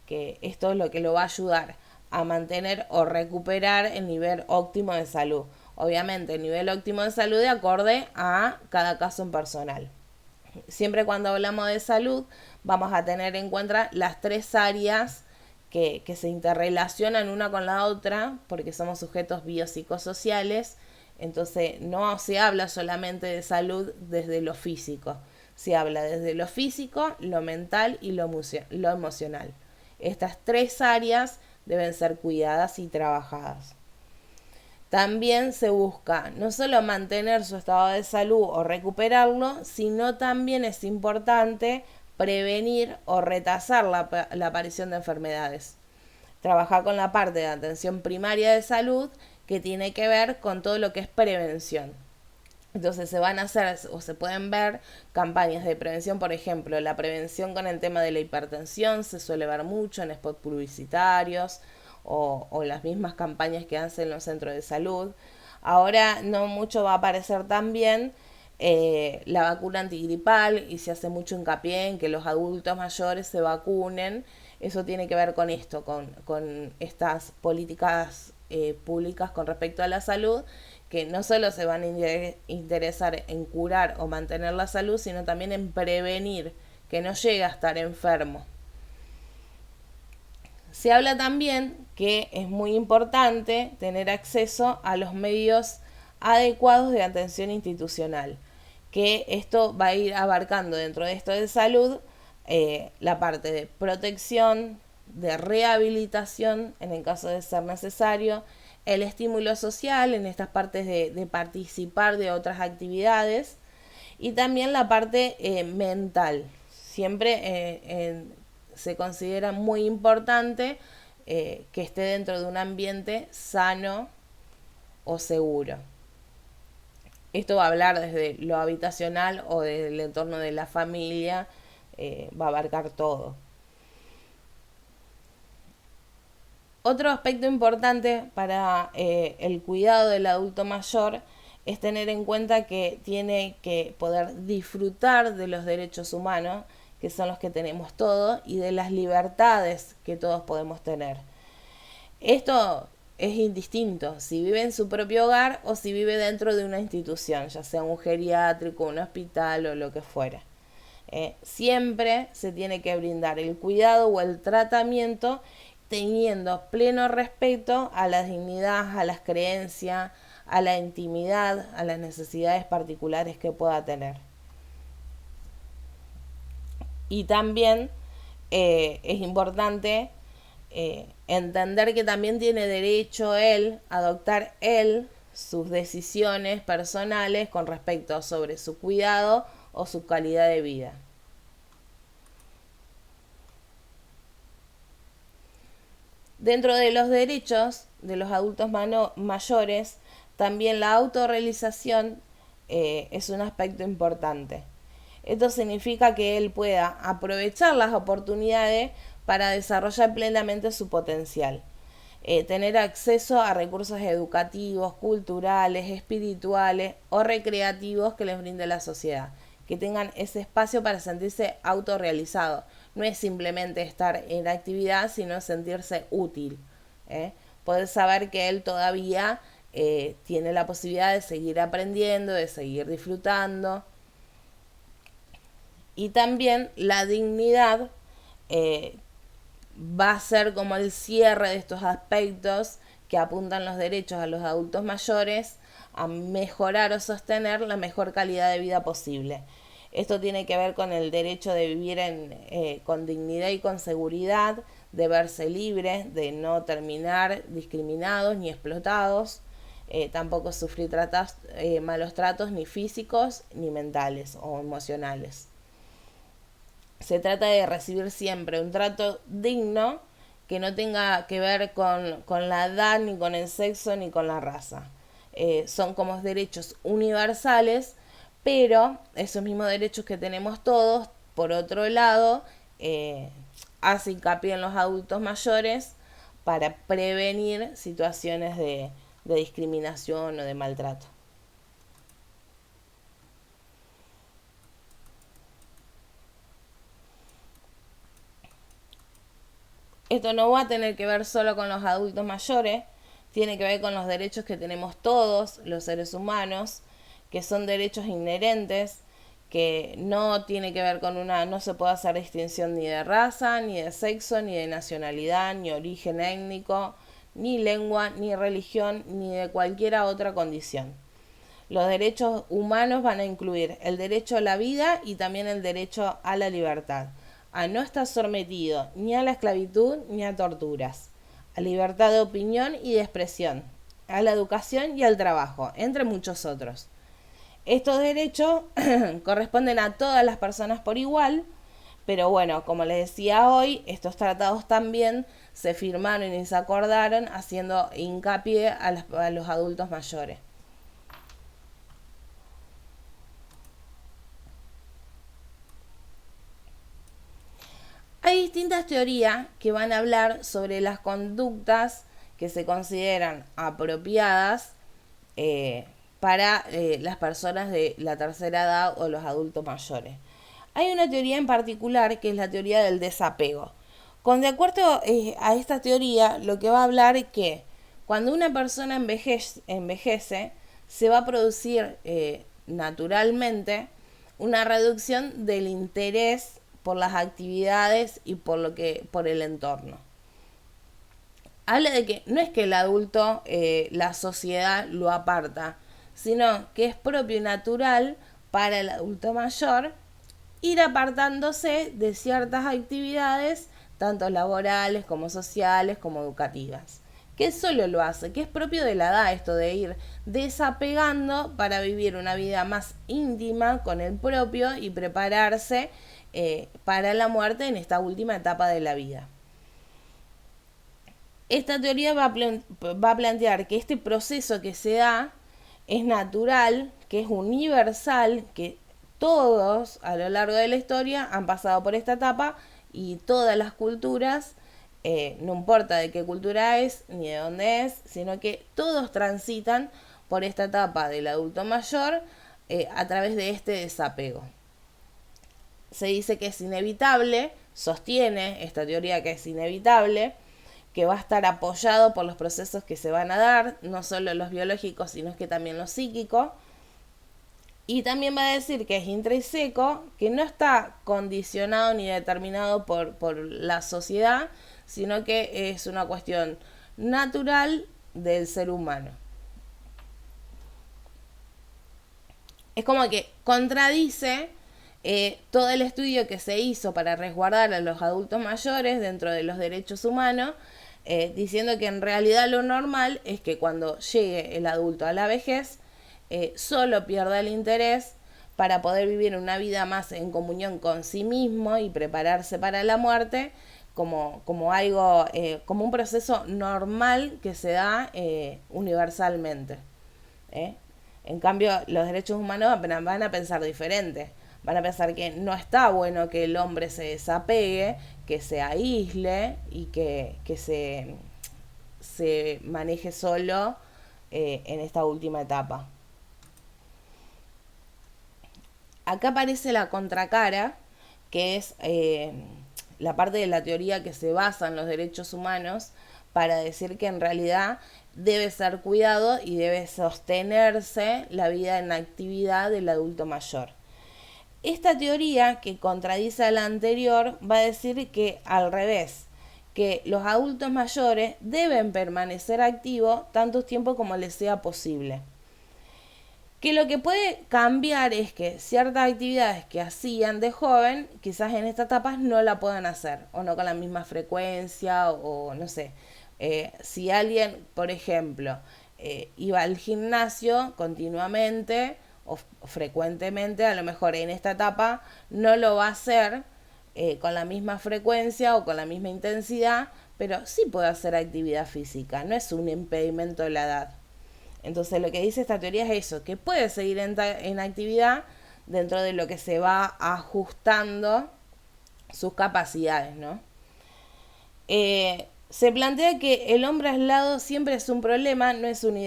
que esto es lo que lo va a ayudar a mantener o recuperar el nivel óptimo de salud. Obviamente, el nivel óptimo de salud de acorde a cada caso en personal. Siempre cuando hablamos de salud vamos a tener en cuenta las tres áreas que se interrelacionan una con la otra, porque somos sujetos biopsicosociales. Entonces no se habla solamente de salud desde lo físico, se habla desde lo físico, lo mental y lo emocional. Estas tres áreas deben ser cuidadas y trabajadas. También se busca no solo mantener su estado de salud o recuperarlo, sino también es importante prevenir o retrasar la aparición de enfermedades. Trabajar con la parte de atención primaria de salud que tiene que ver con todo lo que es prevención. Entonces se van a hacer o se pueden ver campañas de prevención, por ejemplo, la prevención con el tema de la hipertensión se suele ver mucho en spots publicitarios o las mismas campañas que hacen los centros de salud. Ahora no mucho va a aparecer también la vacuna antigripal y se hace mucho hincapié en que los adultos mayores se vacunen. Eso tiene que ver con esto, con estas políticas públicas con respecto a la salud, que no solo se van a interesar en curar o mantener la salud, sino también en prevenir que no llegue a estar enfermo. Se habla también que es muy importante tener acceso a los medios adecuados de atención institucional, que esto va a ir abarcando dentro de esto de salud la parte de protección, de rehabilitación en el caso de ser necesario, el estímulo social en estas partes de participar de otras actividades y también la parte mental. Siempre se considera muy importante que esté dentro de un ambiente sano o seguro. Esto va a hablar desde lo habitacional o desde el entorno de la familia, va a abarcar todo. Otro aspecto importante para el cuidado del adulto mayor es tener en cuenta que tiene que poder disfrutar de los derechos humanos, que son los que tenemos todos, y de las libertades que todos podemos tener. Esto es indistinto si vive en su propio hogar o si vive dentro de una institución, ya sea un geriátrico, un hospital o lo que fuera. Siempre se tiene que brindar el cuidado o el tratamiento teniendo pleno respeto a la dignidad, a las creencias, a la intimidad, a las necesidades particulares que pueda tener. Y también es importante entender que también tiene derecho él a adoptar él sus decisiones personales con respecto sobre su cuidado o su calidad de vida. Dentro de los derechos de los adultos mayores, también la autorrealización es un aspecto importante. Esto significa que él pueda aprovechar las oportunidades para desarrollar plenamente su potencial. Tener acceso a recursos educativos, culturales, espirituales o recreativos que les brinde la sociedad. Que tengan ese espacio para sentirse autorrealizados. No es simplemente estar en actividad, sino sentirse útil. Poder saber que él todavía tiene la posibilidad de seguir aprendiendo, de seguir disfrutando. Y también la dignidad va a ser como el cierre de estos aspectos que apuntan los derechos a los adultos mayores a mejorar o sostener la mejor calidad de vida posible. Esto tiene que ver con el derecho de vivir con dignidad y con seguridad, de verse libres, de no terminar discriminados ni explotados, tampoco sufrir malos tratos ni físicos ni mentales o emocionales. Se trata de recibir siempre un trato digno que no tenga que ver con la edad, ni con el sexo, ni con la raza. Son como derechos universales, pero esos mismos derechos que tenemos todos, por otro lado, hace hincapié en los adultos mayores para prevenir situaciones de discriminación o de maltrato. Esto no va a tener que ver solo con los adultos mayores, tiene que ver con los derechos que tenemos todos los seres humanos, que son derechos inherentes, que no tiene que ver con no se puede hacer distinción ni de raza, ni de sexo, ni de nacionalidad, ni origen étnico, ni lengua, ni religión, ni de cualquier otra condición. Los derechos humanos van a incluir el derecho a la vida y también el derecho a la libertad, a no estar sometido ni a la esclavitud ni a torturas, a libertad de opinión y de expresión, a la educación y al trabajo, entre muchos otros. Estos derechos corresponden a todas las personas por igual, pero bueno, como les decía hoy, estos tratados también se firmaron y se acordaron haciendo hincapié a los adultos mayores. Hay distintas teorías que van a hablar sobre las conductas que se consideran apropiadas para las personas de la tercera edad o los adultos mayores. Hay una teoría en particular que es la teoría del desapego. De acuerdo a esta teoría, lo que va a hablar es que cuando una persona envejece se va a producir naturalmente una reducción del interés por las actividades y por el entorno. Habla de que no es que el adulto, la sociedad lo aparta, sino que es propio y natural para el adulto mayor ir apartándose de ciertas actividades, tanto laborales como sociales como educativas. Que solo lo hace, que es propio de la edad esto de ir desapegando para vivir una vida más íntima con el propio y prepararse para la muerte en esta última etapa de la vida. Esta teoría va a plantear que este proceso que se da es natural, que es universal, que todos a lo largo de la historia han pasado por esta etapa y todas las culturas, no importa de qué cultura es ni de dónde es, sino que todos transitan por esta etapa del adulto mayor a través de este desapego. Se dice que es inevitable, sostiene esta teoría que es inevitable, que va a estar apoyado por los procesos que se van a dar, no solo los biológicos, sino que también los psíquicos. Y también va a decir que es intrínseco, que no está condicionado ni determinado por la sociedad, sino que es una cuestión natural del ser humano. Es como que contradice todo el estudio que se hizo para resguardar a los adultos mayores dentro de los derechos humanos, diciendo que en realidad lo normal es que cuando llegue el adulto a la vejez, solo pierda el interés para poder vivir una vida más en comunión con sí mismo y prepararse para la muerte como algo, como un proceso normal que se da universalmente. En cambio, los derechos humanos van a pensar diferente. Van a pensar que no está bueno que el hombre se desapegue, que se aísle y que se maneje solo en esta última etapa. Acá aparece la contracara, que es la parte de la teoría que se basa en los derechos humanos para decir que en realidad debe ser cuidado y debe sostenerse la vida en actividad del adulto mayor. Esta teoría, que contradice a la anterior, va a decir que al revés, que los adultos mayores deben permanecer activos tanto tiempo como les sea posible. Que lo que puede cambiar es que ciertas actividades que hacían de joven, quizás en estas etapas no la puedan hacer, o no con la misma frecuencia, o no sé. Si alguien, por ejemplo, iba al gimnasio continuamente o frecuentemente, a lo mejor en esta etapa no lo va a hacer con la misma frecuencia o con la misma intensidad, pero sí puede hacer actividad física, no es un impedimento de la edad. Entonces lo que dice esta teoría es eso, que puede seguir en actividad dentro de lo que se va ajustando sus capacidades, ¿no? Se plantea que el hombre aislado siempre es un problema, no es un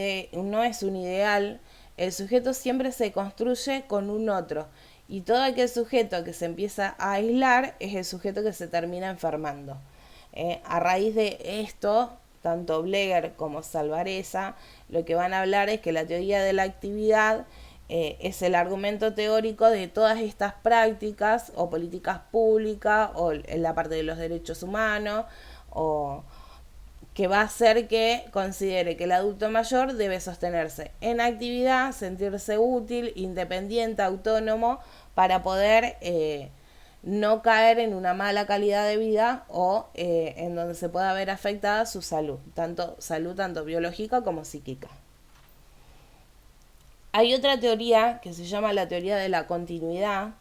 ideal. El sujeto siempre se construye con un otro. Y todo aquel sujeto que se empieza a aislar es el sujeto que se termina enfermando. A raíz de esto, tanto Bleger como Salvarezza lo que van a hablar es que la teoría de la actividad Es el argumento teórico de todas estas prácticas o políticas públicas o en la parte de los derechos humanos o que va a hacer que considere que el adulto mayor debe sostenerse en actividad, sentirse útil, independiente, autónomo, para poder no caer en una mala calidad de vida o en donde se pueda ver afectada su salud tanto biológica como psíquica. Hay otra teoría que se llama la teoría de la continuidad,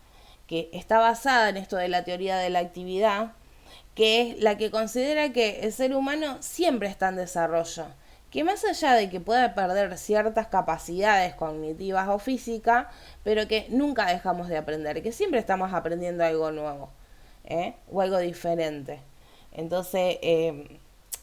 que está basada en esto de la teoría de la actividad, que es la que considera que el ser humano siempre está en desarrollo, que más allá de que pueda perder ciertas capacidades cognitivas o físicas, pero que nunca dejamos de aprender, que siempre estamos aprendiendo algo nuevo, o algo diferente. Entonces,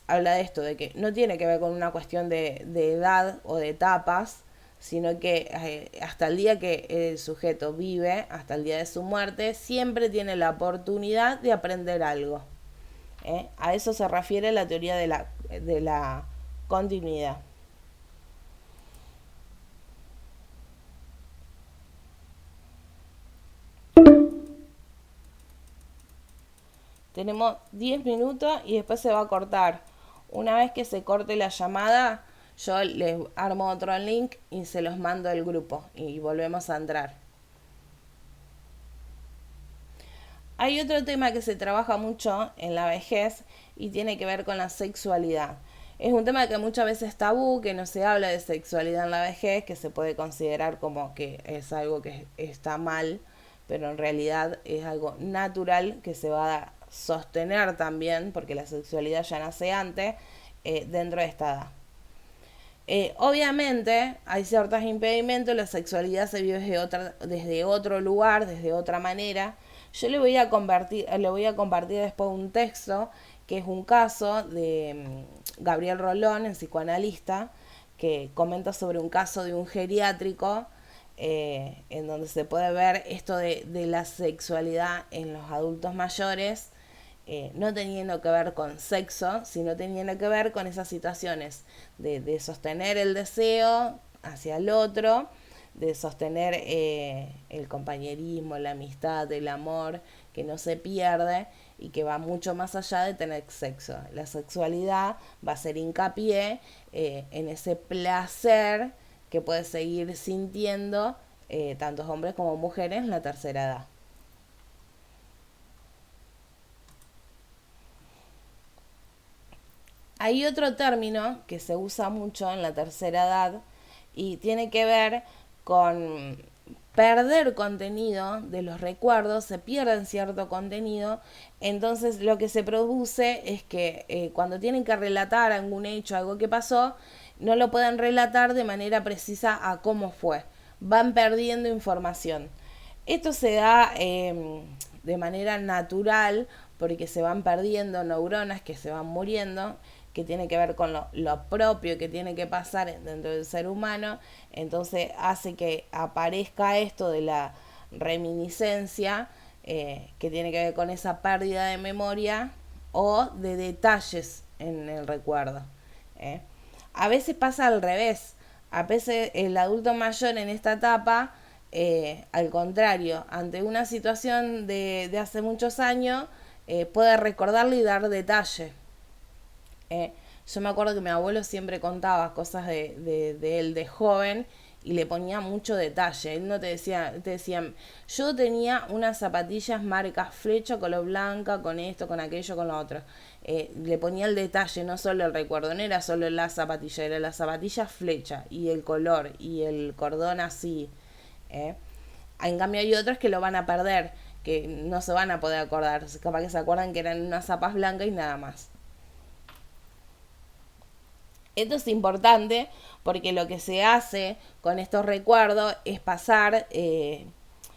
habla de esto, de que no tiene que ver con una cuestión de edad o de etapas, sino que hasta el día que el sujeto vive, hasta el día de su muerte, siempre tiene la oportunidad de aprender algo. A eso se refiere la teoría de la continuidad. Tenemos 10 minutos y después se va a cortar. Una vez que se corte la llamada, yo les armo otro link y se los mando al grupo y volvemos a entrar. Hay otro tema que se trabaja mucho en la vejez y tiene que ver con la sexualidad. Es un tema que muchas veces es tabú, que no se habla de sexualidad en la vejez, que se puede considerar como que es algo que está mal, pero en realidad es algo natural que se va a sostener también, porque la sexualidad ya nace antes, dentro de esta edad. Obviamente hay ciertos impedimentos, la sexualidad se vive desde otro lugar, desde otra manera. Yo le voy a compartir después un texto que es un caso de Gabriel Rolón, el psicoanalista, que comenta sobre un caso de un geriátrico en donde se puede ver esto de la sexualidad en los adultos mayores, no teniendo que ver con sexo, sino teniendo que ver con esas situaciones de sostener el deseo hacia el otro, de sostener el compañerismo, la amistad, el amor, que no se pierde y que va mucho más allá de tener sexo. La sexualidad va a hacer hincapié en ese placer que puede seguir sintiendo tantos hombres como mujeres en la tercera edad. Hay otro término que se usa mucho en la tercera edad y tiene que ver con perder contenido de los recuerdos, se pierde cierto contenido, entonces lo que se produce es que cuando tienen que relatar algún hecho, algo que pasó, no lo pueden relatar de manera precisa a cómo fue, van perdiendo información. Esto se da de manera natural porque se van perdiendo neuronas que se van muriendo, que tiene que ver con lo propio que tiene que pasar dentro del ser humano, entonces hace que aparezca esto de la reminiscencia, que tiene que ver con esa pérdida de memoria o de detalles en el recuerdo. A veces pasa al revés, a veces el adulto mayor en esta etapa, al contrario, ante una situación de hace muchos años, puede recordarle y dar detalle. Yo me acuerdo que mi abuelo siempre contaba cosas de él de joven y le ponía mucho detalle. Él no te decía, yo tenía unas zapatillas marca Flecha, color blanca, con esto, con aquello, con lo otro. Le ponía el detalle, no solo el recuerdo, no era solo la zapatilla, era la zapatilla Flecha y el color y el cordón así. En cambio hay otros que lo van a perder, que no se van a poder acordar. Capaz que se acuerdan que eran unas zapas blancas y nada más. Esto es importante porque lo que se hace con estos recuerdos es pasar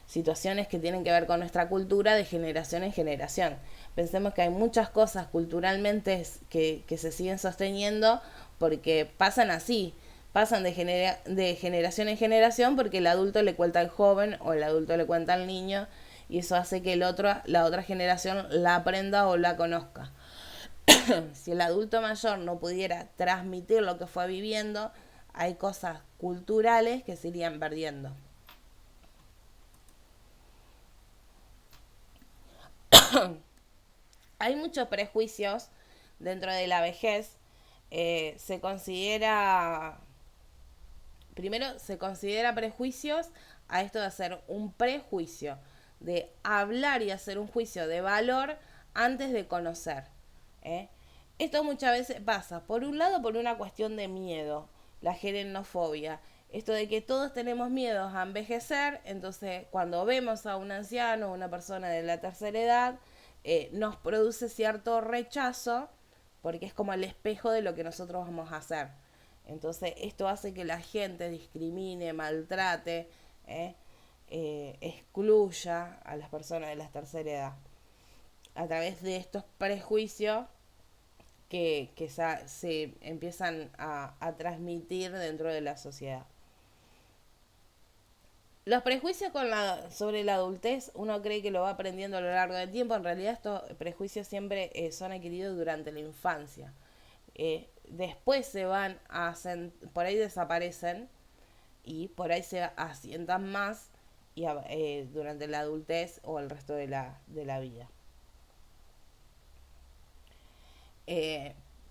situaciones que tienen que ver con nuestra cultura de generación en generación. Pensemos que hay muchas cosas culturalmente que se siguen sosteniendo porque pasan así, pasan de generación en generación porque el adulto le cuenta al joven o el adulto le cuenta al niño y eso hace que la otra generación la aprenda o la conozca. Si el adulto mayor no pudiera transmitir lo que fue viviendo, hay cosas culturales que se irían perdiendo. hay muchos prejuicios dentro de la vejez. Se considera, primero se considera prejuicios a esto de hacer un prejuicio, de hablar y hacer un juicio de valor antes de conocer. Esto muchas veces pasa, por un lado, por una cuestión de miedo, la gerontofobia. Esto de que todos tenemos miedo a envejecer, entonces cuando vemos a un anciano o una persona de la tercera edad, nos produce cierto rechazo, porque es como el espejo de lo que nosotros vamos a hacer. Entonces esto hace que la gente discrimine, maltrate, excluya a las personas de la tercera edad a través de estos prejuicios que se empiezan a transmitir dentro de la sociedad. Los prejuicios sobre la adultez, uno cree que lo va aprendiendo a lo largo del tiempo. En realidad estos prejuicios siempre son adquiridos durante la infancia. Después se van por ahí desaparecen y por ahí se asientan más y, durante la adultez o el resto de la vida.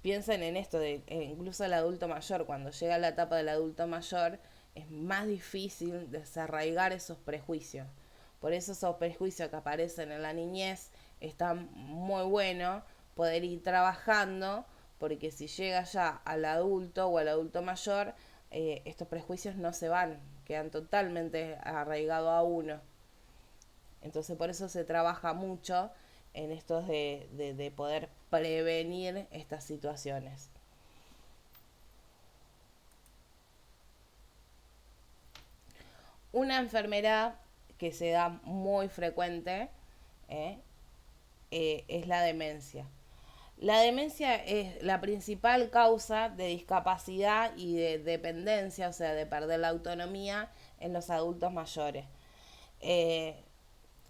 Piensen en esto de incluso el adulto mayor, cuando llega la etapa del adulto mayor, es más difícil desarraigar esos prejuicios. Por eso esos prejuicios que aparecen en la niñez están muy bueno poder ir trabajando, porque si llega ya al adulto o al adulto mayor, estos prejuicios no se van, quedan totalmente arraigados a uno. Entonces por eso se trabaja mucho en estos de poder prevenir estas situaciones. Una enfermedad que se da muy frecuente es la demencia. La demencia es la principal causa de discapacidad y de dependencia, o sea, de perder la autonomía en los adultos mayores.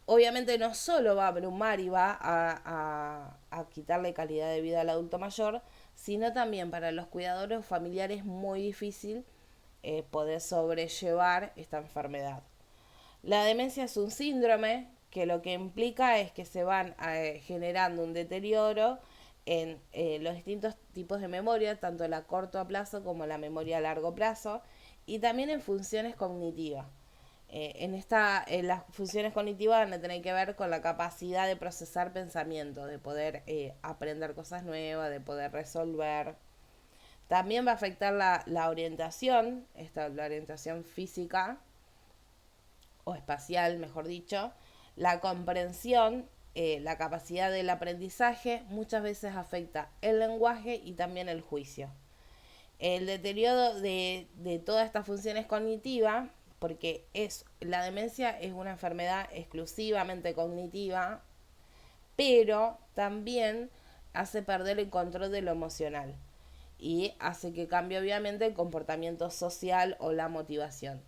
Obviamente no solo va a abrumar y va a quitarle calidad de vida al adulto mayor, sino también para los cuidadores familiares es muy difícil poder sobrellevar esta enfermedad. La demencia es un síndrome que lo que implica es que se van generando un deterioro en los distintos tipos de memoria, tanto la corto plazo como la memoria a largo plazo, y también en funciones cognitivas. Las funciones cognitivas van a tener que ver con la capacidad de procesar pensamientos, de poder aprender cosas nuevas, de poder resolver. También va a afectar la orientación, la orientación física o espacial, mejor dicho, la comprensión, la capacidad del aprendizaje, muchas veces afecta el lenguaje y también el juicio. El deterioro de todas estas funciones cognitivas, porque la demencia es una enfermedad exclusivamente cognitiva, pero también hace perder el control de lo emocional y hace que cambie obviamente el comportamiento social o la motivación.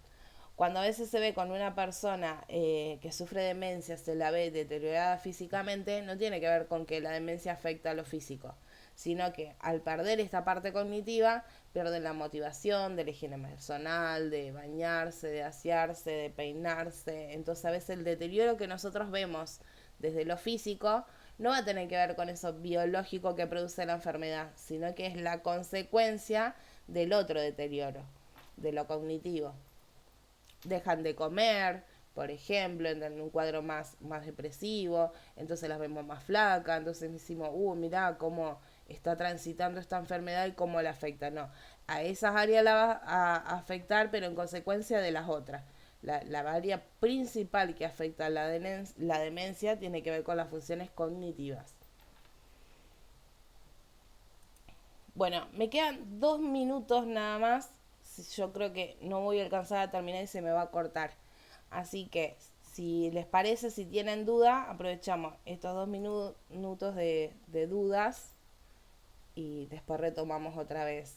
Cuando a veces se ve con una persona que sufre demencia, se la ve deteriorada físicamente, no tiene que ver con que la demencia afecta a lo físico, sino que al perder esta parte cognitiva, pierden la motivación de la higiene personal, de bañarse, de asearse, de peinarse. Entonces a veces el deterioro que nosotros vemos desde lo físico no va a tener que ver con eso biológico que produce la enfermedad, sino que es la consecuencia del otro deterioro, de lo cognitivo. Dejan de comer, por ejemplo, entran en un cuadro más depresivo, entonces las vemos más flacas, entonces decimos, mirá cómo está transitando esta enfermedad y cómo la afecta. No, a esas áreas la va a afectar, pero en consecuencia de las otras. La área principal que afecta la demencia tiene que ver con las funciones cognitivas. Bueno, me quedan 2 minutos nada más. Yo creo que no voy a alcanzar a terminar y se me va a cortar. Así que, si les parece, si tienen duda, aprovechamos estos 2 minutos de dudas y después retomamos otra vez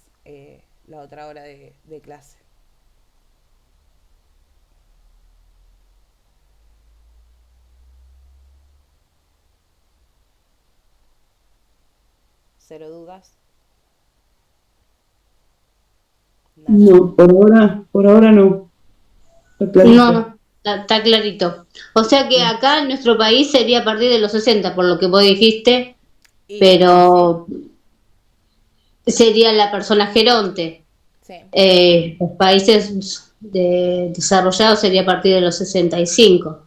la otra hora de clase. ¿Cero dudas? Nada. No, por ahora no. No, está clarito. O sea que acá en nuestro país sería a partir de los 60, por lo que vos dijiste, Y pero sería la persona geronte. sí, Los países desarrollados sería a partir de los 65.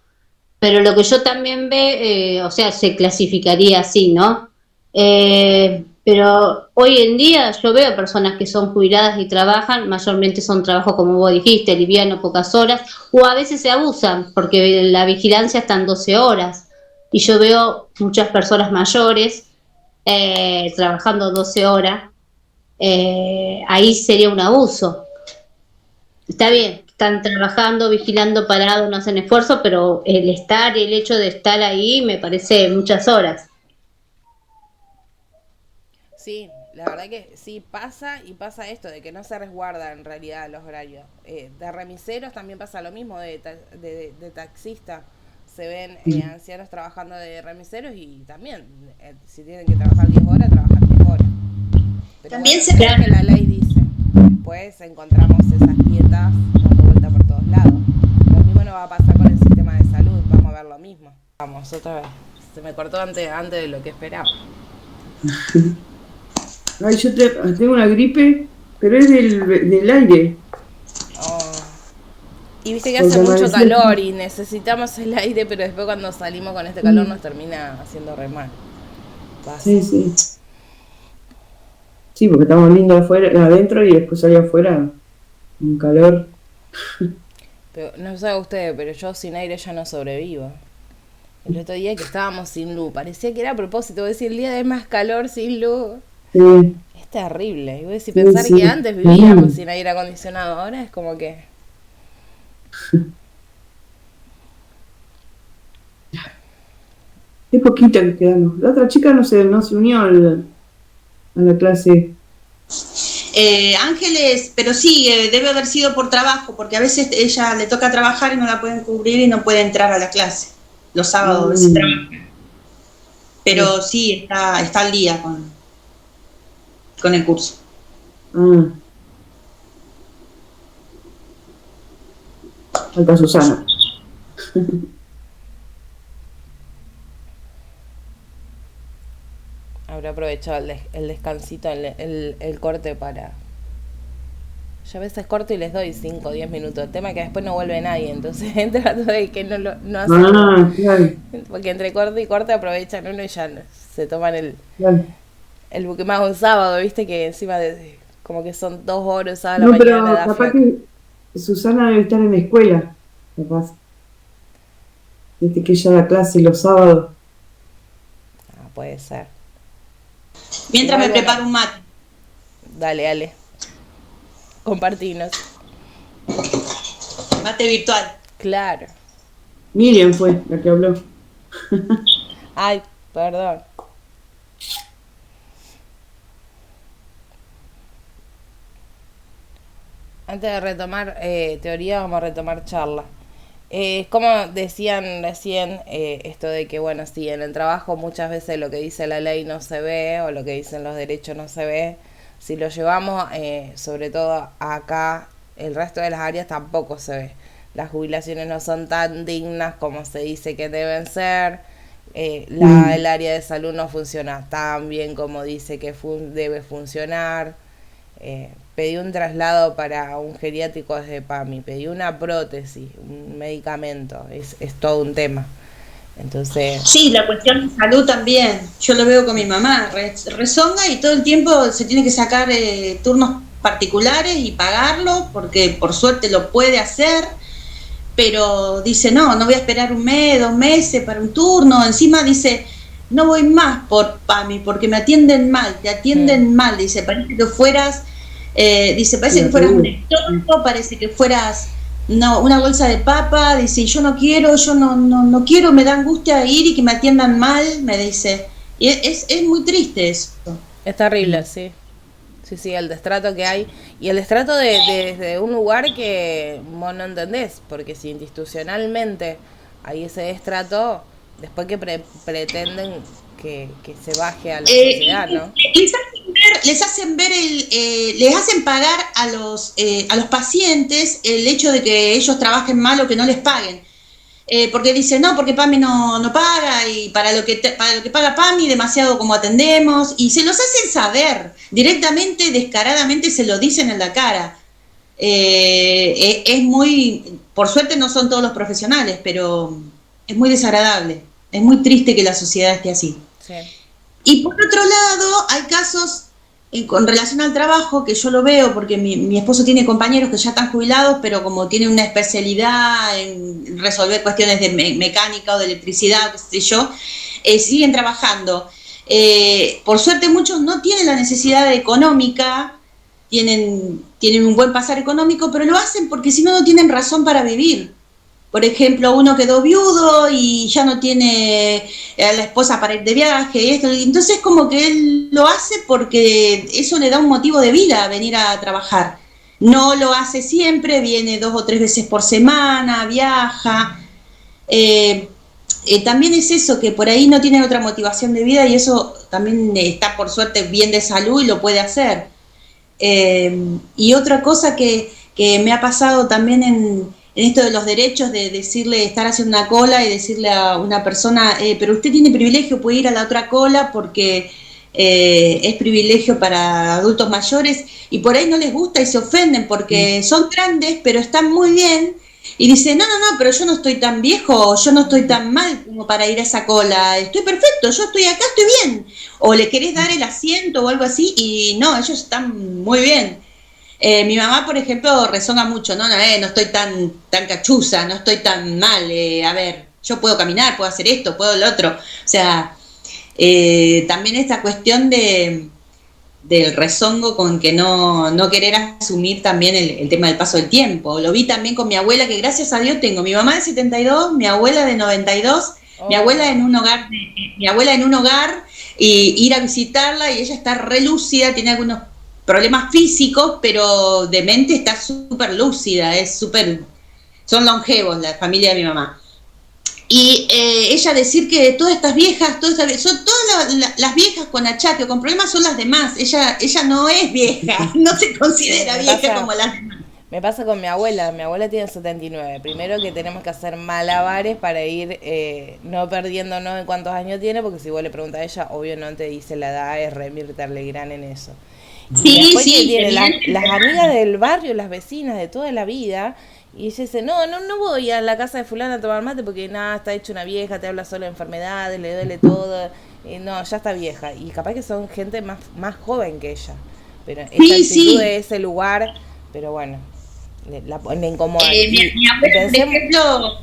Pero lo que yo también ve, o sea, se clasificaría así, ¿no? Pero hoy en día yo veo personas que son jubiladas y trabajan, mayormente son trabajos como vos dijiste, liviano, pocas horas, o a veces se abusan, porque la vigilancia está en 12 horas. Y yo veo muchas personas mayores trabajando 12 horas, ahí sería un abuso. Está sí. bien, están trabajando, vigilando, parados, no hacen esfuerzo, pero el estar, el hecho de estar ahí me parece muchas horas. Sí, la verdad que sí pasa y pasa esto de que no se resguarda en realidad los horarios. De remiseros también pasa lo mismo, de taxista. Se ven ancianos trabajando de remiseros y también, si tienen que trabajar 10 horas, trabajan 10 horas. Pero bueno, También se es lo que la ley dice. Después encontramos esas dietas dando vuelta por todos lados. Lo mismo no va a pasar con el sistema de salud, vamos a ver lo mismo. Vamos, otra vez. Se me cortó antes de lo que esperaba. Ay, tengo una gripe, pero es del aire. Oh. Y viste que hace Porque mucho amanecí calor así. y necesitamos el aire, pero después cuando salimos con este calor nos termina haciendo re mal. Pasa. Sí, sí. Sí, porque estamos lindo afuera, adentro y después allá afuera, un calor. Pero no sé ustedes, pero yo sin aire ya no sobrevivo. El otro día que estábamos sin luz, parecía que era a propósito, vos decís el día de más calor sin luz. Sí, Es terrible. Y vos decís sí, pensar sí. que antes vivíamos sin aire acondicionado, ahora es como que... Qué poquita que quedamos. La otra chica no se unió a la clase. Ángeles, pero sí, debe haber sido por trabajo, porque a veces ella le toca trabajar y no la pueden cubrir y no puede entrar a la clase. Los sábados a veces Mm, trabaja. Pero sí, está al día con el curso. ah, falta Susana. Habrá aprovechado el descansito, el corte para... Yo a veces corto y les doy 5 o 10 minutos. El tema es que después no vuelve nadie, entonces trato de que no hacerlo. Ah, claro, Porque entre corte y corte aprovechan uno y ya se toman claro. el buque más un sábado, viste que encima como que son 2 horas a la No, mañana, pero da capaz fiaca. que Susana debe estar en la escuela, capaz. Desde que ella da clase los sábados. Ah, puede ser. Mientras Igual me bueno, preparo un mate. dale, compartinos. Mate virtual. Claro. Miriam fue la que habló. Ay, perdón. Antes de retomar teoría, vamos a retomar charla. Como decían recién, esto de que, bueno, sí, en el trabajo muchas veces lo que dice la ley no se ve o lo que dicen los derechos no se ve. Si lo llevamos, sobre todo acá, el resto de las áreas tampoco se ve. Las jubilaciones no son tan dignas como se dice que deben ser. El área de salud no funciona tan bien como dice que debe funcionar. Pedí un traslado para un geriátrico desde PAMI, pedí una prótesis, un medicamento, es todo un tema. Entonces, Sí, la cuestión de salud también. Yo lo veo con mi mamá. Rezonga y todo el tiempo se tiene que sacar turnos particulares y pagarlo porque por suerte lo puede hacer. Pero dice, no voy a esperar un mes, 2 meses para un turno. Encima dice, no voy más por PAMI porque me atienden mal, te atienden mal. Dice, parece que fueras, parece que fueras un estorbo, parece que fueras una bolsa de papa. Dice, yo no quiero, me da angustia ir y que me atiendan mal, me dice. Y es muy triste eso. es terrible, sí. Sí, el destrato que hay. Y el destrato desde un lugar que vos no entendés, porque si institucionalmente hay ese destrato, después que pretenden que se baje a la sociedad, ¿no? Les hacen pagar a los pacientes el hecho de que ellos trabajen mal o que no les paguen. porque dice, no, porque PAMI no paga, y para lo que paga PAMI, demasiado como atendemos, y se los hacen saber, directamente, descaradamente se lo dicen en la cara. Es muy, por suerte no son todos los profesionales, pero es muy desagradable, es muy triste que la sociedad esté así. Sí. Y por otro lado, hay casos con relación al trabajo, que yo lo veo porque mi esposo tiene compañeros que ya están jubilados, pero como tiene una especialidad en resolver cuestiones de mecánica o de electricidad, qué sé yo, siguen trabajando. Por suerte muchos no tienen la necesidad económica, tienen un buen pasar económico, pero lo hacen porque si no, no tienen razón para vivir. Por ejemplo, uno quedó viudo y ya no tiene a la esposa para ir de viaje, y esto, entonces como que él lo hace porque eso le da un motivo de vida, venir a trabajar. No lo hace siempre, viene 2 o 3 veces por semana, viaja. También es eso, que por ahí no tiene otra motivación de vida, y eso también está por suerte bien de salud y lo puede hacer. Y otra cosa que me ha pasado también en esto de los derechos, de decirle, estar haciendo una cola y decirle a una persona, pero usted tiene privilegio, puede ir a la otra cola porque es privilegio para adultos mayores, y por ahí no les gusta y se ofenden porque son grandes, pero están muy bien, y dicen, no, pero yo no estoy tan viejo, yo no estoy tan mal como para ir a esa cola, estoy perfecto, yo estoy acá, estoy bien, o le querés dar el asiento o algo así, y no, ellos están muy bien. Mi mamá, por ejemplo, rezonga mucho, no estoy tan cachuza, no estoy tan mal, a ver, yo puedo caminar, puedo hacer esto, puedo lo otro. O sea, también esta cuestión del rezongo con que no querer asumir también el tema del paso del tiempo. Lo vi también con mi abuela, que gracias a Dios tengo mi mamá de 72, mi abuela de 92, mi abuela en un hogar, y ir a visitarla, y ella está re lúcida, tiene algunos problemas físicos, pero de mente está súper lúcida, son longevos la familia de mi mamá. Y ella decir que todas estas viejas, son todas las viejas con achaque o con problemas son las demás. Ella no es vieja, no se considera vieja como las demás. Me pasa con mi abuela tiene 79. Primero que tenemos que hacer malabares para ir no perdiéndonos en cuántos años tiene, porque si vos le preguntas a ella, obvio no te dice la edad, es Mirta Legrand en eso. Y después que tiene las amigas del barrio, las vecinas de toda la vida, y ella dice, no voy a la casa de fulana a tomar mate porque nada, está hecha una vieja, te habla solo de enfermedades, le duele todo, no, ya está vieja. Y capaz que son gente más joven que ella, pero esa actitud de ese lugar, pero bueno, la incomoda. Mi abuela, por ejemplo,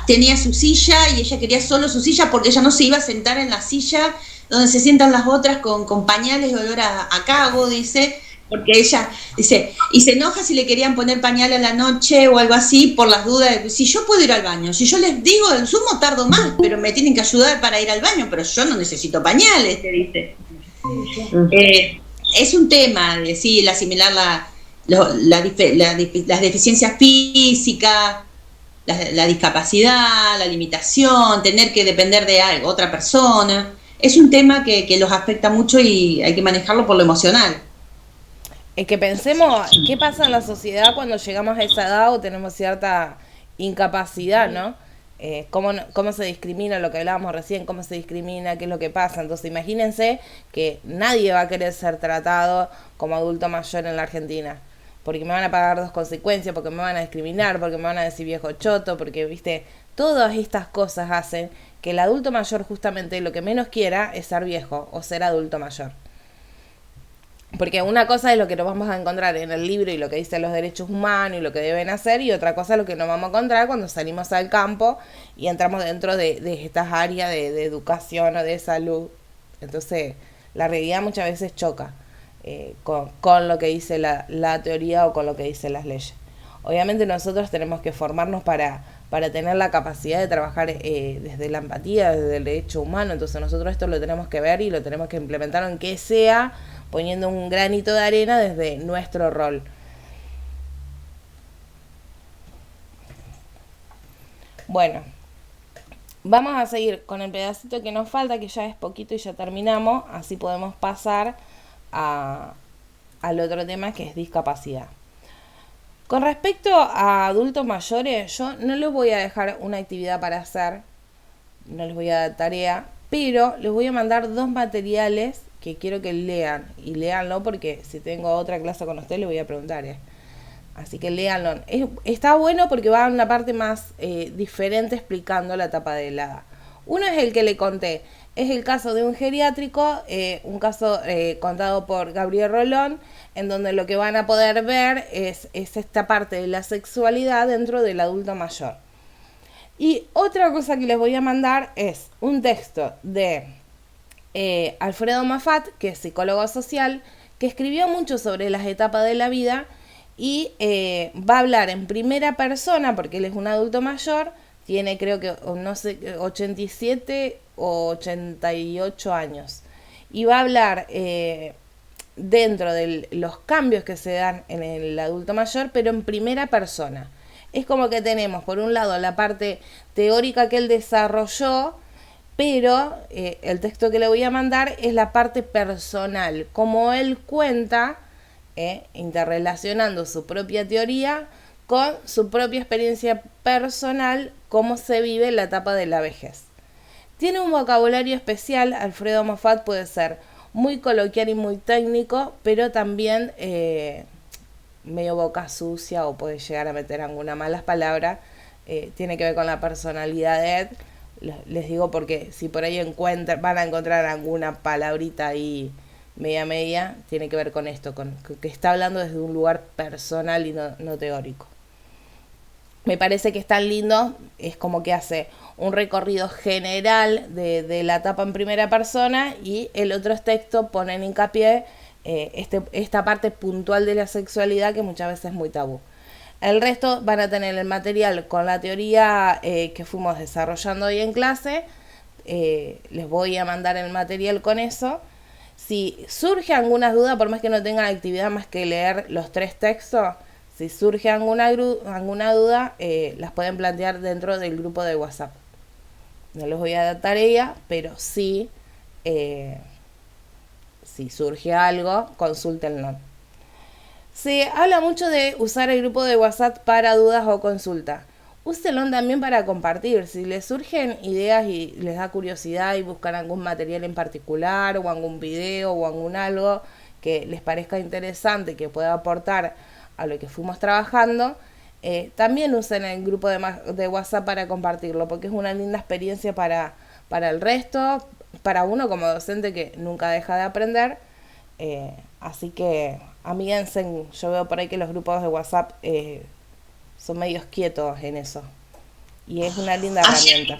tenía su silla y ella quería solo su silla porque ella no se iba a sentar en la silla donde se sientan las otras con pañales de olor a cago, dice, porque ella dice, y se enoja si le querían poner pañal a la noche o algo así, por las dudas de si yo puedo ir al baño, si yo les digo en sumo tardo más, pero me tienen que ayudar para ir al baño, pero yo no necesito pañales, te dice. Es un tema, decir, asimilar las deficiencias físicas, la discapacidad, la limitación, tener que depender de otra persona. Es un tema que los afecta mucho y hay que manejarlo por lo emocional. Es que pensemos qué pasa en la sociedad cuando llegamos a esa edad o tenemos cierta incapacidad, ¿no? Cómo se discrimina, lo que hablábamos recién, cómo se discrimina, qué es lo que pasa. Entonces imagínense que nadie va a querer ser tratado como adulto mayor en la Argentina, porque me van a pagar 2 consecuencias, porque me van a discriminar, porque me van a decir viejo choto, porque, viste, todas estas cosas hacen que el adulto mayor justamente lo que menos quiera es ser viejo o ser adulto mayor. Porque una cosa es lo que nos vamos a encontrar en el libro y lo que dicen los derechos humanos y lo que deben hacer, y otra cosa es lo que nos vamos a encontrar cuando salimos al campo y entramos dentro de estas áreas de educación o de salud. Entonces, la realidad muchas veces choca con lo que dice la teoría o con lo que dicen las leyes. Obviamente nosotros tenemos que formarnos para tener la capacidad de trabajar desde la empatía, desde el derecho humano. Entonces nosotros esto lo tenemos que ver y lo tenemos que implementar, aunque sea poniendo un granito de arena desde nuestro rol. Bueno, vamos a seguir con el pedacito que nos falta, que ya es poquito y ya terminamos, así podemos pasar al otro tema, que es discapacidad. Con respecto a adultos mayores, yo no les voy a dejar una actividad para hacer, no les voy a dar tarea, pero les voy a mandar 2 materiales que quiero que lean. Y léanlo porque si tengo otra clase con ustedes les voy a preguntar. Así que léanlo. Está bueno porque va a una parte más diferente explicando la etapa de la edad. Uno es el que le conté. Es el caso de un geriátrico, un caso contado por Gabriel Rolón, en donde lo que van a poder ver es esta parte de la sexualidad dentro del adulto mayor. Y otra cosa que les voy a mandar es un texto de Alfredo Mafat, que es psicólogo social, que escribió mucho sobre las etapas de la vida y va a hablar en primera persona, porque él es un adulto mayor, tiene creo que, no sé, 87 o 88 años. Y va a hablar dentro de los cambios que se dan en el adulto mayor, pero en primera persona. Es como que tenemos, por un lado, la parte teórica que él desarrolló, pero el texto que le voy a mandar es la parte personal, como él cuenta, interrelacionando su propia teoría con su propia experiencia personal, cómo se vive la etapa de la vejez. Tiene un vocabulario especial. Alfredo Moffat puede ser muy coloquial y muy técnico, pero también medio boca sucia o puede llegar a meter alguna malas palabras. Tiene que ver con la personalidad de Ed. Les digo porque si por ahí van a encontrar alguna palabrita ahí media, tiene que ver con esto, con que está hablando desde un lugar personal y no teórico. Me parece que es tan lindo, es como que hace un recorrido general de la etapa en primera persona y el otro texto pone en hincapié esta parte puntual de la sexualidad que muchas veces es muy tabú. El resto van a tener el material con la teoría que fuimos desarrollando hoy en clase. Les voy a mandar el material con eso. Si surge alguna duda, por más que no tengan actividad más que leer los 3 textos, si surge alguna duda, las pueden plantear dentro del grupo de WhatsApp. No les voy a dar tarea, pero sí, si surge algo, consúltenlo. Se habla mucho de usar el grupo de WhatsApp para dudas o consultas. Úsenlo también para compartir. Si les surgen ideas y les da curiosidad y buscan algún material en particular o algún video o algún algo que les parezca interesante, que pueda aportar a lo que fuimos trabajando, también usen el grupo de WhatsApp para compartirlo, porque es una linda experiencia para el resto, para uno como docente que nunca deja de aprender. Así que amíguense. Yo veo por ahí que los grupos de WhatsApp son medios quietos en eso, y es una linda herramienta.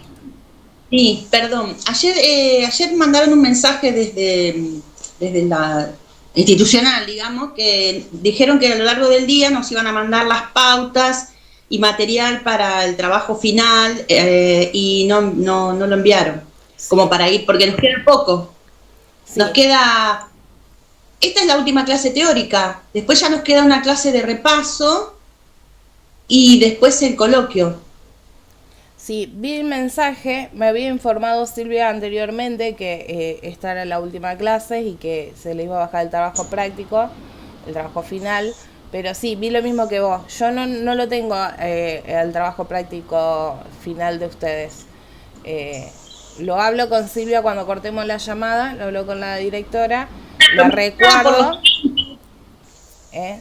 Sí, perdón. Ayer mandaron un mensaje desde la institucional, digamos, que dijeron que a lo largo del día nos iban a mandar las pautas y material para el trabajo final y no lo enviaron, sí, como para ir, porque nos queda poco. Sí. Esta es la última clase teórica, después ya nos queda una clase de repaso y después el coloquio. Sí, vi el mensaje, me había informado Silvia anteriormente que esta era la última clase y que se le iba a bajar el trabajo práctico, el trabajo final, pero sí, vi lo mismo que vos. Yo no lo tengo el trabajo práctico final de ustedes. Lo hablo con Silvia cuando cortemos la llamada, lo hablo con la directora, la recuerdo.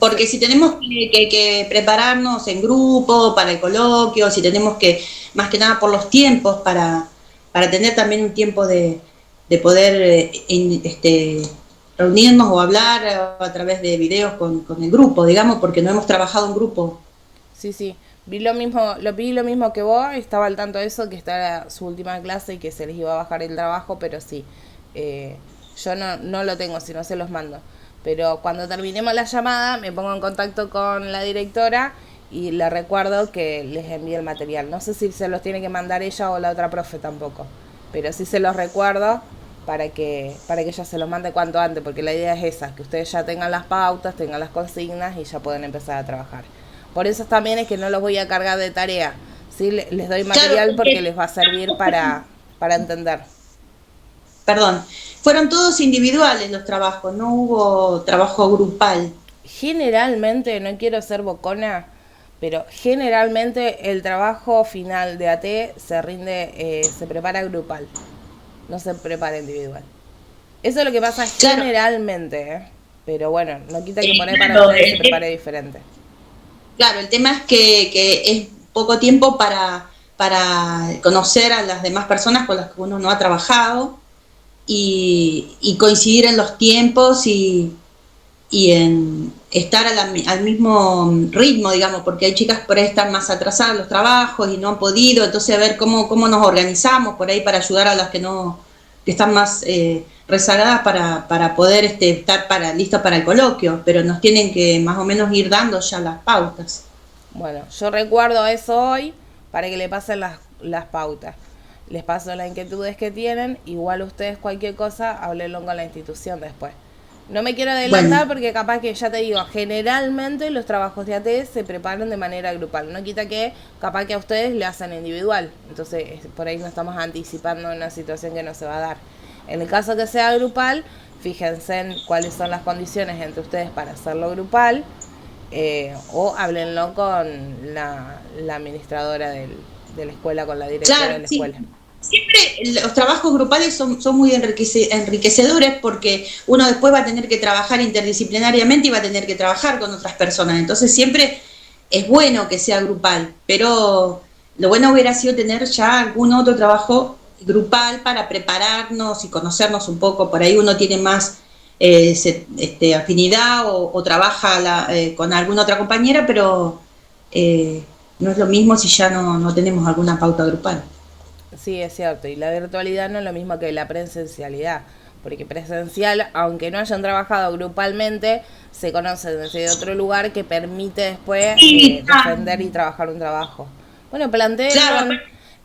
Porque si tenemos que prepararnos en grupo para el coloquio, si tenemos que, más que nada por los tiempos, para tener también un tiempo de poder reunirnos o hablar a través de videos con el grupo, digamos, porque no hemos trabajado en grupo. Sí, vi lo mismo que vos, estaba al tanto de eso, que esta era su última clase y que se les iba a bajar el trabajo, pero sí, yo no lo tengo, si no se los mando. Pero cuando terminemos la llamada me pongo en contacto con la directora y le recuerdo que les envíe el material. No sé si se los tiene que mandar ella o la otra profe tampoco, pero sí se los recuerdo para que ella se los mande cuanto antes, porque la idea es esa, que ustedes ya tengan las pautas, tengan las consignas y ya pueden empezar a trabajar. Por eso también es que no los voy a cargar de tarea, ¿sí? Les doy material porque les va a servir para entender. Perdón, fueron todos individuales los trabajos, no hubo trabajo grupal. Generalmente, no quiero ser bocona, pero generalmente el trabajo final de AT se rinde, se prepara grupal, no se prepara individual. Eso es lo que pasa generalmente, ¿eh? Pero bueno, no quita que por ahí para ustedes se prepare diferente. Claro, el tema es que es poco tiempo para conocer a las demás personas con las que uno no ha trabajado y coincidir en los tiempos y en estar al mismo ritmo, digamos, porque hay chicas por ahí están más atrasadas en los trabajos y no han podido, entonces a ver cómo nos organizamos por ahí para ayudar a las que están más rezagadas para poder estar listas para el coloquio, pero nos tienen que más o menos ir dando ya las pautas. Bueno, yo recuerdo eso hoy para que le pasen las pautas. Les paso las inquietudes que tienen. Igual ustedes cualquier cosa, háblenlo con la institución después. No me quiero adelantar porque capaz que ya te digo, generalmente los trabajos de AT se preparan de manera grupal. No quita que capaz que a ustedes le hacen individual. Entonces por ahí no estamos anticipando una situación que no se va a dar. En el caso que sea grupal, fíjense en cuáles son las condiciones entre ustedes para hacerlo grupal. O háblenlo con la administradora de la escuela, con la directora de la escuela. Siempre los trabajos grupales son muy enriquecedores porque uno después va a tener que trabajar interdisciplinariamente y va a tener que trabajar con otras personas. Entonces siempre es bueno que sea grupal, pero lo bueno hubiera sido tener ya algún otro trabajo grupal para prepararnos y conocernos un poco. Por ahí uno tiene más afinidad o trabaja con alguna otra compañera, pero no es lo mismo si ya no tenemos alguna pauta grupal. Sí, es cierto, y la virtualidad no es lo mismo que la presencialidad, porque presencial, aunque no hayan trabajado grupalmente, se conocen desde otro lugar que permite después defender y trabajar un trabajo. Bueno, planteen,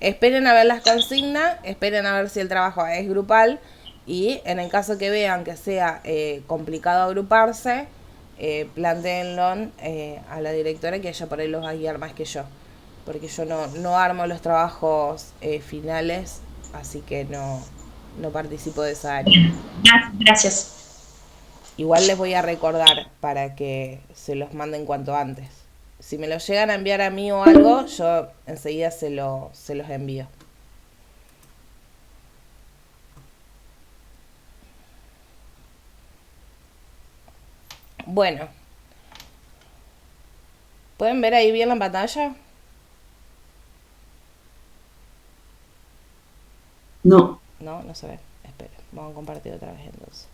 esperen a ver las consignas, esperen a ver si el trabajo es grupal, y en el caso que vean que sea complicado agruparse, plantéenlo a la directora, que ella por ahí los va a guiar más que yo. Porque yo no armo los trabajos finales, así que no participo de esa área. Gracias. Igual les voy a recordar para que se los manden cuanto antes. Si me los llegan a enviar a mí o algo, yo enseguida se los envío. Bueno. ¿Pueden ver ahí bien la pantalla? No. No se ve. Espera, vamos a compartir otra vez entonces.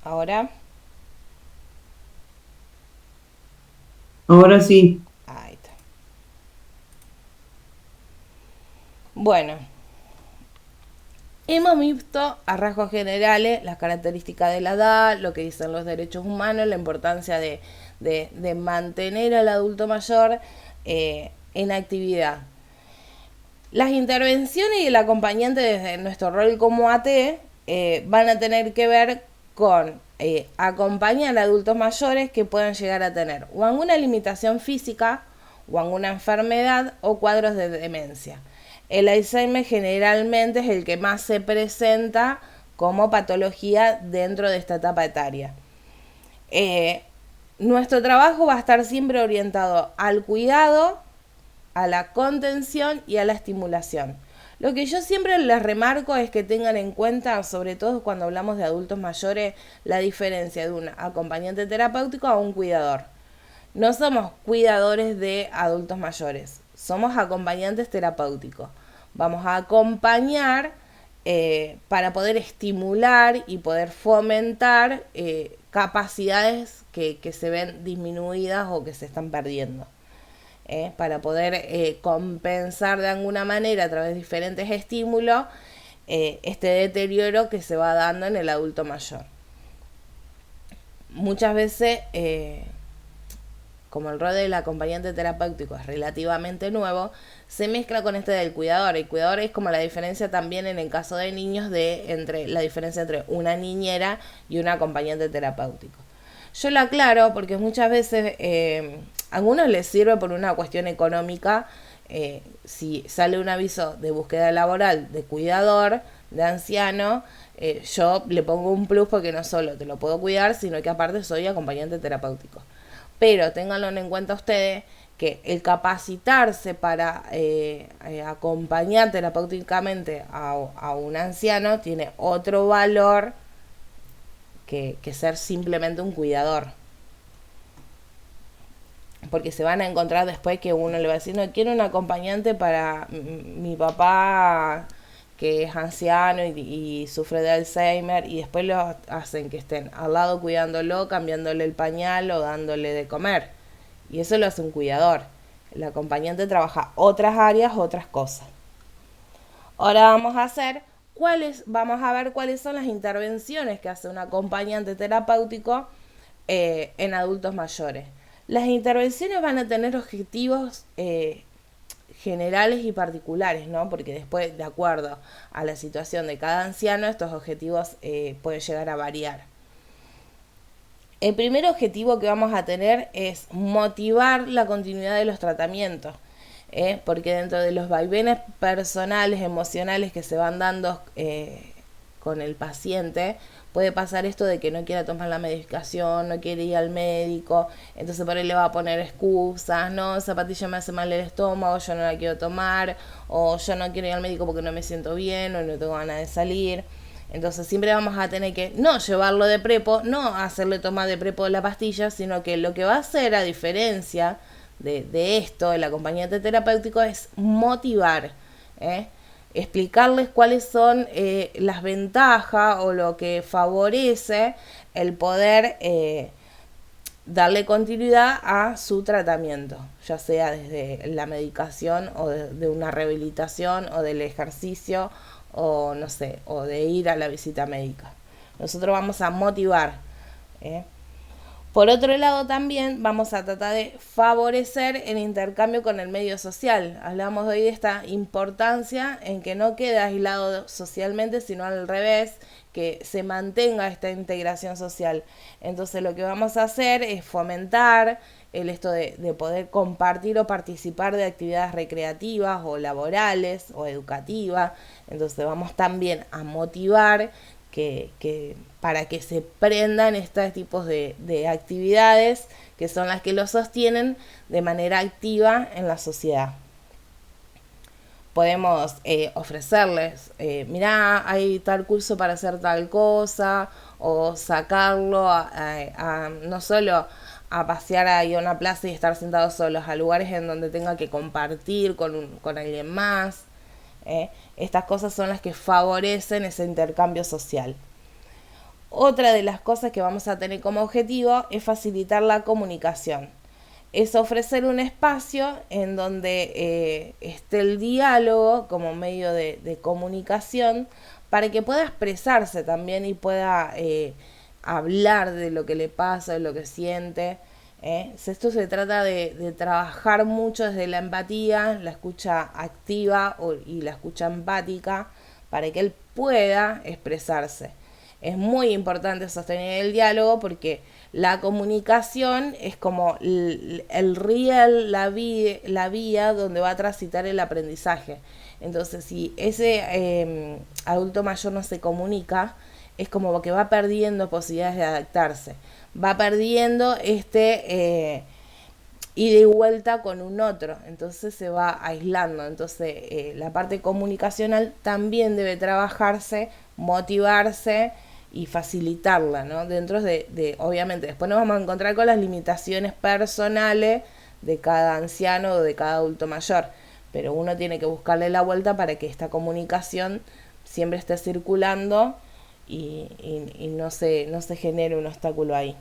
Ahora. Ahora sí. Ahí está. Bueno. Hemos visto a rasgos generales las características de la edad, lo que dicen los derechos humanos, la importancia de mantener al adulto mayor en actividad. Las intervenciones y el acompañante desde nuestro rol como AT van a tener que ver con acompañar a adultos mayores que puedan llegar a tener o alguna limitación física o alguna enfermedad o cuadros de demencia. El Alzheimer generalmente es el que más se presenta como patología dentro de esta etapa etaria. Nuestro trabajo va a estar siempre orientado al cuidado, a la contención y a la estimulación. Lo que yo siempre les remarco es que tengan en cuenta, sobre todo cuando hablamos de adultos mayores, la diferencia de un acompañante terapéutico a un cuidador. No somos cuidadores de adultos mayores, somos acompañantes terapéuticos. Vamos a acompañar para poder estimular y poder fomentar capacidades que se ven disminuidas o que se están perdiendo. Para poder compensar de alguna manera a través de diferentes estímulos este deterioro que se va dando en el adulto mayor. Muchas veces, como el rol del acompañante terapéutico es relativamente nuevo, se mezcla con este del cuidador. El cuidador es como la diferencia también en el caso de niños entre la diferencia entre una niñera y un acompañante terapéutico. Yo lo aclaro porque muchas veces a algunos les sirve por una cuestión económica. Si sale un aviso de búsqueda laboral de cuidador, de anciano, yo le pongo un plus porque no solo te lo puedo cuidar, sino que aparte soy acompañante terapéutico. Pero ténganlo en cuenta ustedes que el capacitarse para acompañar terapéuticamente a un anciano tiene otro valor que ser simplemente un cuidador. Porque se van a encontrar después que uno le va a decir, no, quiero un acompañante para mi papá que es anciano y sufre de Alzheimer, y después lo hacen que estén al lado cuidándolo, cambiándole el pañal o dándole de comer. Y eso lo hace un cuidador. El acompañante trabaja otras áreas, otras cosas. Ahora vamos a ver cuáles son las intervenciones que hace un acompañante terapéutico en adultos mayores. Las intervenciones van a tener objetivos generales y particulares, ¿no? Porque después, de acuerdo a la situación de cada anciano, estos objetivos pueden llegar a variar. El primer objetivo que vamos a tener es motivar la continuidad de los tratamientos, porque dentro de los vaivenes personales, emocionales que se van dando con el paciente, puede pasar esto de que no quiera tomar la medicación, no quiere ir al médico, entonces por ahí le va a poner excusas, no, esa pastilla me hace mal el estómago, yo no la quiero tomar, o yo no quiero ir al médico porque no me siento bien, o no tengo ganas de salir. Entonces siempre vamos a tener que no llevarlo de prepo, no hacerle tomar de prepo la pastilla, sino que lo que va a hacer, a diferencia de esto, el acompañante terapéutico, es motivar, explicarles cuáles son las ventajas o lo que favorece el poder darle continuidad a su tratamiento, ya sea desde la medicación o de una rehabilitación o del ejercicio o no sé, o de ir a la visita médica. Nosotros vamos a motivar. Por otro lado, también vamos a tratar de favorecer el intercambio con el medio social. Hablamos hoy de esta importancia en que no quede aislado socialmente, sino al revés, que se mantenga esta integración social. Entonces lo que vamos a hacer es fomentar esto de poder compartir o participar de actividades recreativas o laborales o educativas. Entonces vamos también a motivar que para que se prendan estos tipos de actividades que son las que lo sostienen de manera activa en la sociedad. Podemos ofrecerles, mirá, hay tal curso para hacer tal cosa, o sacarlo no solo a pasear ahí a una plaza y estar sentados solos, a lugares en donde tenga que compartir con alguien más. Estas cosas son las que favorecen ese intercambio social. Otra de las cosas que vamos a tener como objetivo es facilitar la comunicación. Es ofrecer un espacio en donde esté el diálogo como medio de comunicación para que pueda expresarse también y pueda hablar de lo que le pasa, de lo que siente. Esto se trata de trabajar mucho desde la empatía, la escucha activa y la escucha empática para que él pueda expresarse. Es muy importante sostener el diálogo porque la comunicación es como el riel, la vía donde va a transitar el aprendizaje. Entonces, si ese adulto mayor no se comunica, es como que va perdiendo posibilidades de adaptarse. Va perdiendo ida y vuelta con un otro. Entonces se va aislando. Entonces la parte comunicacional también debe trabajarse, motivarse y facilitarla, ¿no? Dentro de obviamente, después nos vamos a encontrar con las limitaciones personales de cada anciano o de cada adulto mayor, pero uno tiene que buscarle la vuelta para que esta comunicación siempre esté circulando y no se genere un obstáculo ahí.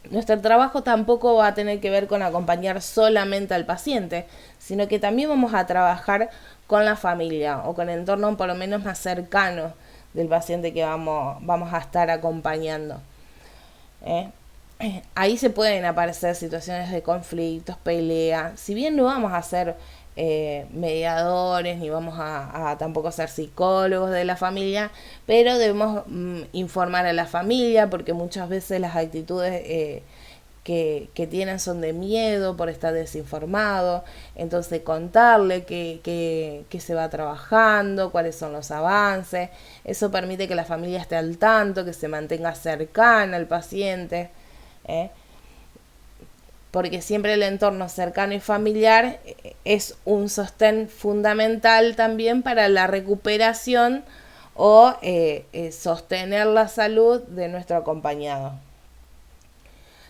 Nuestro trabajo tampoco va a tener que ver con acompañar solamente al paciente, sino que también vamos a trabajar con la familia o con el entorno por lo menos más cercano del paciente que vamos a estar acompañando. Ahí se pueden aparecer situaciones de conflictos, peleas. Si bien no vamos a ser mediadores ni vamos a tampoco ser psicólogos de la familia, pero debemos informar a la familia porque muchas veces las actitudes que tienen son de miedo por estar desinformado. Entonces contarle que se va trabajando, cuáles son los avances. Eso permite que la familia esté al tanto, que se mantenga cercana al paciente, porque siempre el entorno cercano y familiar es un sostén fundamental también para la recuperación o sostener la salud de nuestro acompañado.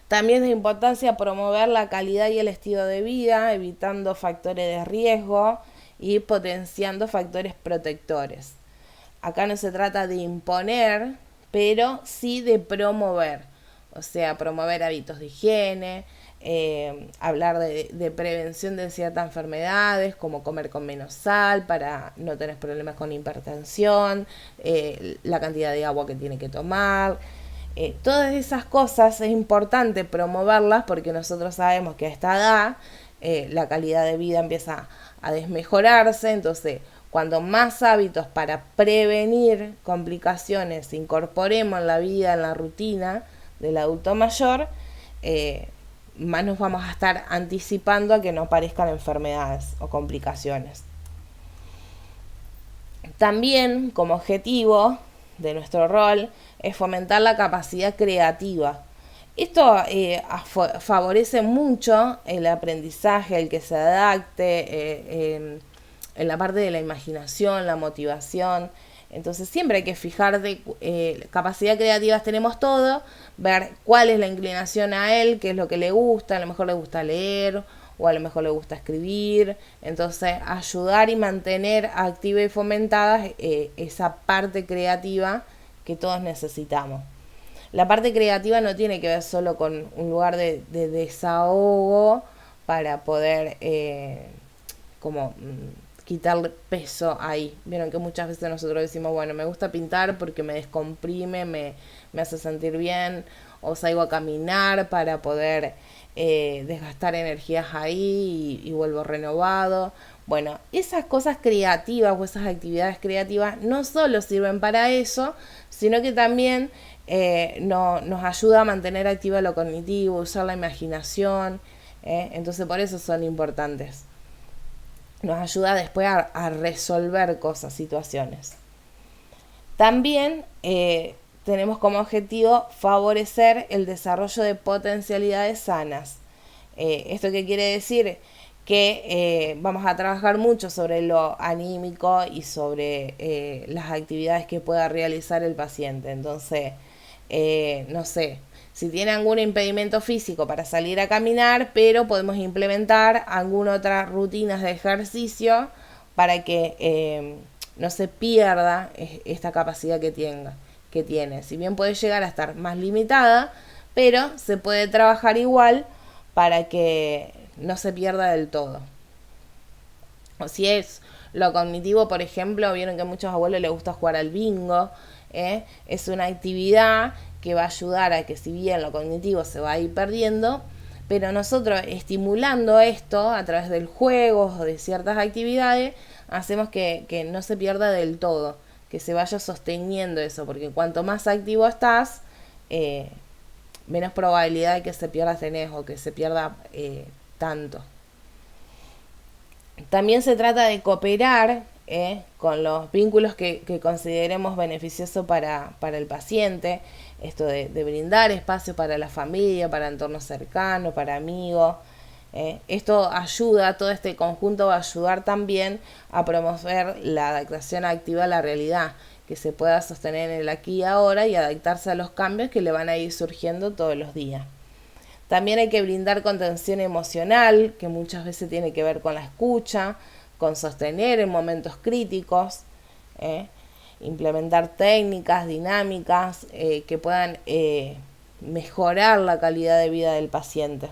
También es de importancia promover la calidad y el estilo de vida, evitando factores de riesgo y potenciando factores protectores. Acá no se trata de imponer, pero sí de promover, o sea, promover hábitos de higiene, hablar de prevención de ciertas enfermedades, como comer con menos sal para no tener problemas con hipertensión, la cantidad de agua que tiene que tomar. Todas esas cosas es importante promoverlas porque nosotros sabemos que a esta edad la calidad de vida empieza a desmejorarse. Entonces, cuando más hábitos para prevenir complicaciones incorporemos en la vida, en la rutina del adulto mayor, más nos vamos a estar anticipando a que no aparezcan enfermedades o complicaciones. También, como objetivo de nuestro rol, es fomentar la capacidad creativa. Esto favorece mucho el aprendizaje, el que se adapte, en la parte de la imaginación, la motivación. Entonces siempre hay que fijar capacidad creativa tenemos todo, ver cuál es la inclinación a él, qué es lo que le gusta, a lo mejor le gusta leer o a lo mejor le gusta escribir. Entonces ayudar y mantener activa y fomentada esa parte creativa que todos necesitamos. La parte creativa no tiene que ver solo con un lugar de desahogo para poder quitarle peso ahí. Vieron que muchas veces nosotros decimos, bueno, me gusta pintar porque me descomprime, me hace sentir bien, o salgo a caminar para poder desgastar energías ahí y vuelvo renovado. Bueno, esas cosas creativas o esas actividades creativas no solo sirven para eso, sino que también nos ayuda a mantener activa lo cognitivo, usar la imaginación. Entonces por eso son importantes. Nos ayuda después a resolver cosas, situaciones. También tenemos como objetivo favorecer el desarrollo de potencialidades sanas. ¿Esto qué quiere decir? Que vamos a trabajar mucho sobre lo anímico y sobre las actividades que pueda realizar el paciente. Entonces, no sé, si tiene algún impedimento físico para salir a caminar, pero podemos implementar alguna otra rutinas de ejercicio para que no se pierda esta capacidad que tiene. Si bien puede llegar a estar más limitada, pero se puede trabajar igual para que no se pierda del todo. O si es lo cognitivo, por ejemplo, vieron que a muchos abuelos les gusta jugar al bingo. Es una actividad que va a ayudar a que, si bien lo cognitivo se va a ir perdiendo, pero nosotros estimulando esto a través del juego o de ciertas actividades, hacemos que no se pierda del todo, que se vaya sosteniendo eso, porque cuanto más activo estás, menos probabilidad de que se pierda tenés o que se pierda tanto. También se trata de cooperar con los vínculos que consideremos beneficiosos para el paciente. Esto de brindar espacio para la familia, para entornos cercanos, para amigos. Esto ayuda, todo este conjunto va a ayudar también a promover la adaptación activa a la realidad, que se pueda sostener en el aquí y ahora y adaptarse a los cambios que le van a ir surgiendo todos los días. También hay que brindar contención emocional, que muchas veces tiene que ver con la escucha, con sostener en momentos críticos, implementar técnicas, dinámicas que puedan mejorar la calidad de vida del paciente.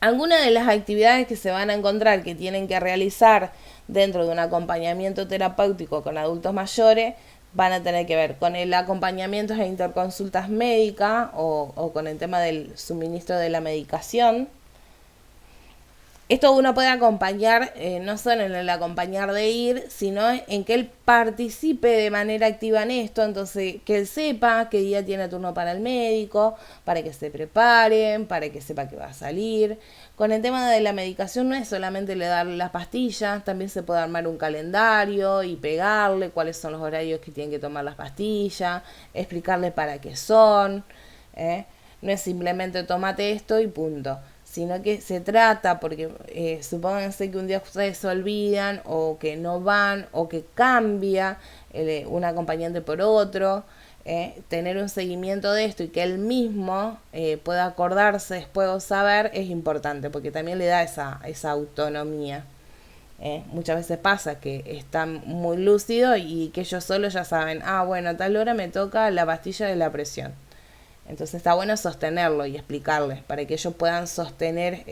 Algunas de las actividades que se van a encontrar que tienen que realizar dentro de un acompañamiento terapéutico con adultos mayores van a tener que ver con el acompañamiento e interconsultas médicas o con el tema del suministro de la medicación. Esto uno puede acompañar, no solo en el acompañar de ir, sino en que él participe de manera activa en esto, entonces que él sepa qué día tiene turno para el médico, para que se preparen, para que sepa que va a salir. Con el tema de la medicación no es solamente le dar las pastillas, también se puede armar un calendario y pegarle cuáles son los horarios que tienen que tomar las pastillas, explicarle para qué son, ¿eh? No es simplemente tómate esto y punto, sino que se trata, porque supónganse que un día ustedes se olvidan o que no van o que cambia un acompañante por otro, tener un seguimiento de esto y que él mismo pueda acordarse después o saber es importante porque también le da esa autonomía. Muchas veces pasa que están muy lúcidos y que ellos solos ya saben, bueno, a tal hora me toca la pastilla de la presión. Entonces está bueno sostenerlo y explicarles para que ellos puedan sostener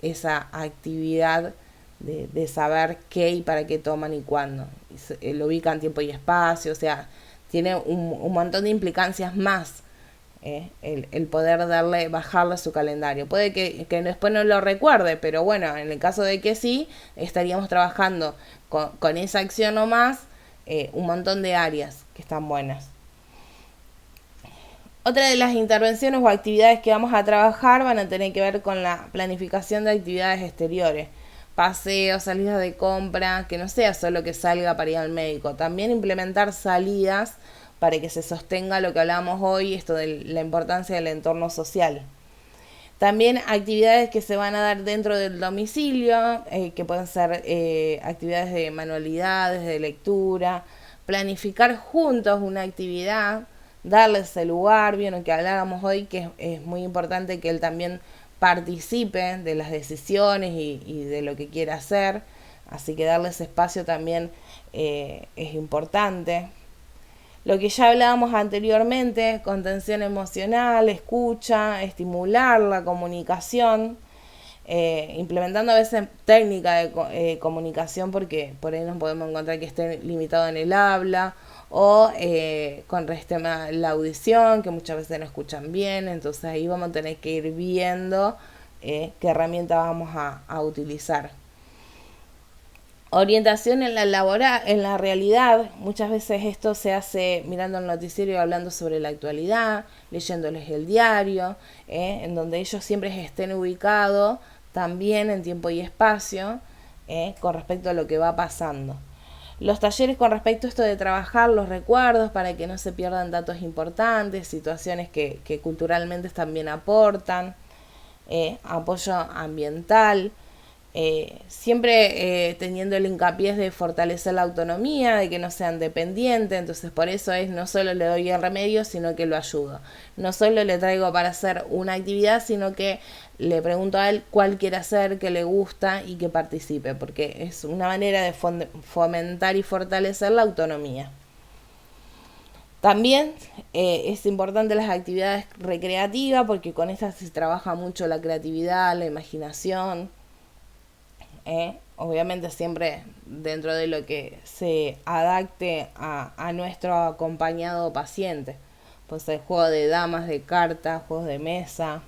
esa actividad de saber qué y para qué toman y cuándo. Lo ubican tiempo y espacio, o sea, tiene un montón de implicancias más el poder bajarle su calendario. Puede que después no lo recuerde, pero bueno, en el caso de que sí, estaríamos trabajando con esa acción o más un montón de áreas que están buenas. Otra de las intervenciones o actividades que vamos a trabajar van a tener que ver con la planificación de actividades exteriores. Paseos, salidas de compra, que no sea solo que salga para ir al médico. También implementar salidas para que se sostenga lo que hablábamos hoy, esto de la importancia del entorno social. También actividades que se van a dar dentro del domicilio, que pueden ser actividades de manualidades, de lectura, planificar juntos una actividad, darles el lugar, vieron que hablábamos hoy que es muy importante que él también participe de las decisiones y de lo que quiera hacer, así que darles espacio también es importante. Lo que ya hablábamos anteriormente, contención emocional, escucha, estimular la comunicación, implementando a veces técnica de comunicación porque por ahí nos podemos encontrar que esté limitado en el habla o con la audición, que muchas veces no escuchan bien, entonces ahí vamos a tener que ir viendo qué herramienta vamos a utilizar. Orientación en la realidad, muchas veces esto se hace mirando el noticiero y hablando sobre la actualidad, leyéndoles el diario, en donde ellos siempre estén ubicados también en tiempo y espacio con respecto a lo que va pasando. Los talleres con respecto a esto de trabajar los recuerdos para que no se pierdan datos importantes, situaciones que culturalmente también aportan, apoyo ambiental, siempre teniendo el hincapié de fortalecer la autonomía, de que no sean dependientes, entonces por eso no solo le doy el remedio, sino que lo ayudo. No solo le traigo para hacer una actividad, sino que le pregunto a él cuál quiere hacer, qué le gusta y que participe, porque es una manera de fomentar y fortalecer la autonomía. También es importante las actividades recreativas, porque con estas se trabaja mucho la creatividad, la imaginación, obviamente siempre dentro de lo que se adapte a nuestro acompañado paciente. Pues el juego de damas, de cartas, juegos de mesa.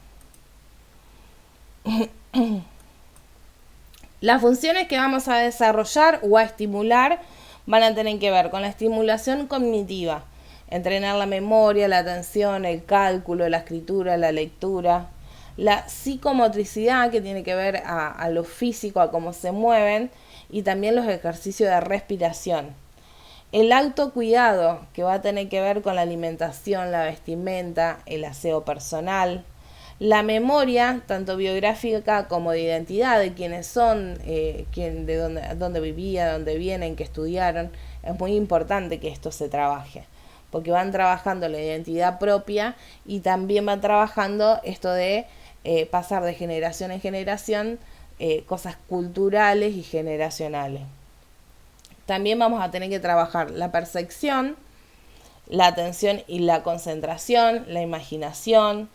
Las funciones que vamos a desarrollar o a estimular van a tener que ver con la estimulación cognitiva, entrenar la memoria, la atención, el cálculo, la escritura, la lectura, la psicomotricidad, que tiene que ver a lo físico, a cómo se mueven, y también los ejercicios de respiración. El autocuidado, que va a tener que ver con la alimentación, la vestimenta, el aseo personal. La memoria, tanto biográfica como de identidad, de quiénes son, de dónde vivían, dónde vienen, qué estudiaron. Es muy importante que esto se trabaje, porque van trabajando la identidad propia y también van trabajando esto de pasar de generación en generación cosas culturales y generacionales. También vamos a tener que trabajar la percepción, la atención y la concentración, la imaginación,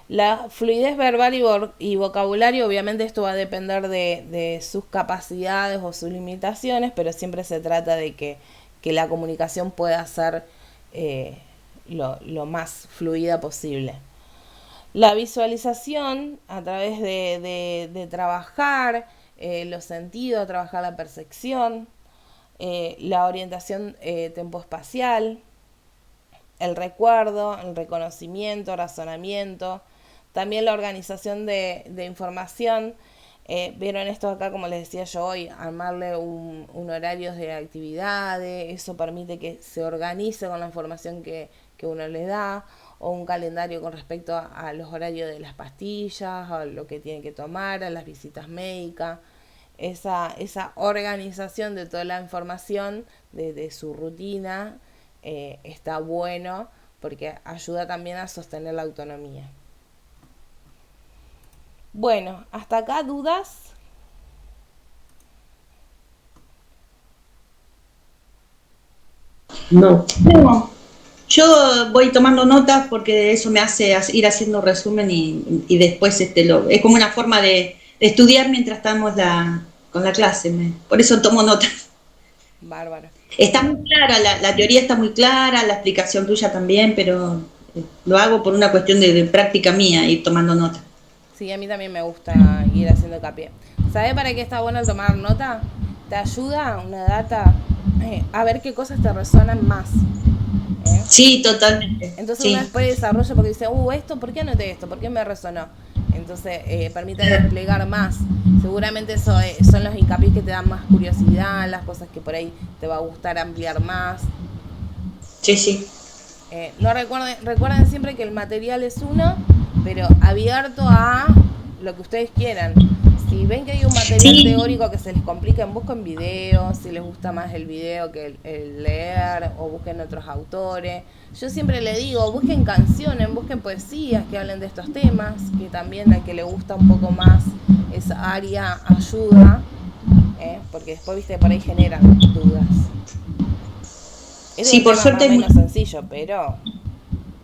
la fluidez verbal y vocabulario. Obviamente esto va a depender de sus capacidades o sus limitaciones, pero siempre se trata de que la comunicación pueda ser lo más fluida posible. La visualización a través de trabajar los sentidos, trabajar la percepción, la orientación tempoespacial, el recuerdo, el reconocimiento, razonamiento, también la organización de información. Vieron esto acá, como les decía yo hoy, armarle un horario de actividades, eso permite que se organice con la información que uno le da, o un calendario con respecto a los horarios de las pastillas, a lo que tiene que tomar, a las visitas médicas. Esa organización de toda la información, de su rutina, está bueno porque ayuda también a sostener la autonomía. Bueno, hasta acá, ¿dudas? No. No, yo voy tomando notas porque eso me hace ir haciendo resumen y después es como una forma de estudiar mientras estamos con la clase. Por eso tomo notas. Bárbaro. Está muy clara, la teoría está muy clara, la explicación tuya también, pero lo hago por una cuestión de práctica mía, ir tomando notas. Sí, a mí también me gusta ir haciendo hincapié. ¿Sabes para qué está bueno el tomar nota? Te ayuda una data a ver qué cosas te resuenan más. Sí, totalmente. Entonces uno Sí. después desarrolla porque dice, esto, ¿por qué anoté esto? ¿Por qué me resonó? Entonces permite desplegar más. Seguramente eso son los hincapiés que te dan más curiosidad, las cosas que por ahí te va a gustar ampliar más. Sí, sí. No recuerden siempre que el material es uno, pero abierto a lo que ustedes quieran. Si ven que hay un material Sí, teórico que se les complica, busquen videos, si les gusta más el video que el leer, o busquen otros autores. Yo siempre le digo, busquen canciones, busquen poesías que hablen de estos temas, que también al que le gusta un poco más esa área ayuda, porque después, viste, por ahí generan dudas. Es sí, un por tema más suerte o menos sencillo, pero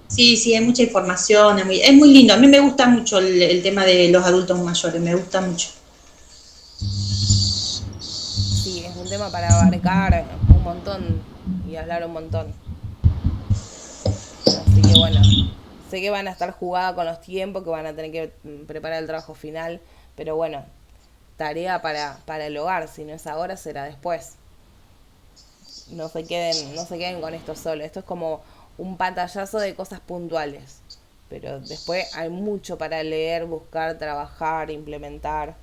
sí, sí, hay mucha información, es muy lindo. A mí me gusta mucho el tema de los adultos mayores, me gusta mucho. sí, es un tema para abarcar un montón y hablar un montón. Así que bueno, sé que van a estar jugadas con los tiempos, que van a tener que preparar el trabajo final, pero bueno, tarea para el hogar, si no es ahora será después. No se queden con esto solo, esto es como un pantallazo de cosas puntuales, pero después hay mucho para leer, buscar, trabajar, implementar.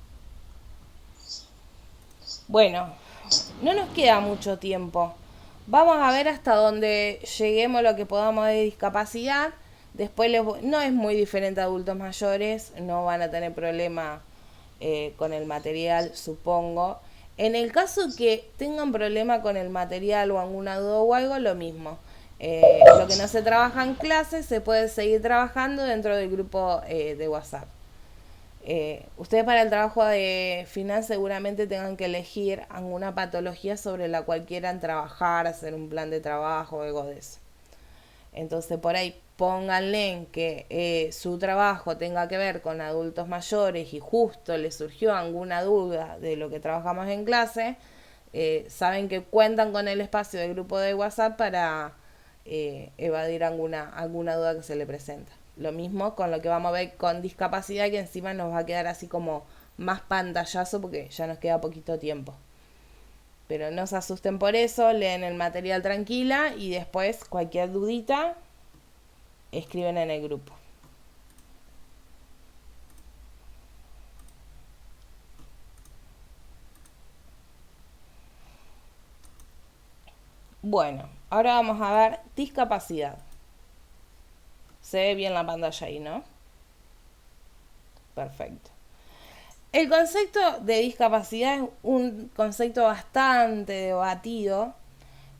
Bueno, no nos queda mucho tiempo. Vamos a ver hasta donde lleguemos lo que podamos de discapacidad. Después no es muy diferente a adultos mayores, no van a tener problema con el material, supongo. En el caso que tengan problema con el material o alguna duda o algo, lo mismo. Lo que no se trabaja en clase se puede seguir trabajando dentro del grupo de WhatsApp. Ustedes para el trabajo de final seguramente tengan que elegir alguna patología sobre la cual quieran trabajar, hacer un plan de trabajo o algo de eso. Entonces por ahí pónganle en que su trabajo tenga que ver con adultos mayores y justo les surgió alguna duda de lo que trabajamos en clase, saben que cuentan con el espacio del grupo de WhatsApp para evadir alguna duda que se le presenta. Lo mismo con lo que vamos a ver con discapacidad, que encima nos va a quedar así como más pantallazo porque ya nos queda poquito tiempo. Pero no se asusten por eso, leen el material tranquila y después cualquier dudita escriben en el grupo. Bueno, ahora vamos a ver discapacidad. Se ve bien la pantalla ahí, ¿no? Perfecto. El concepto de discapacidad es un concepto bastante debatido.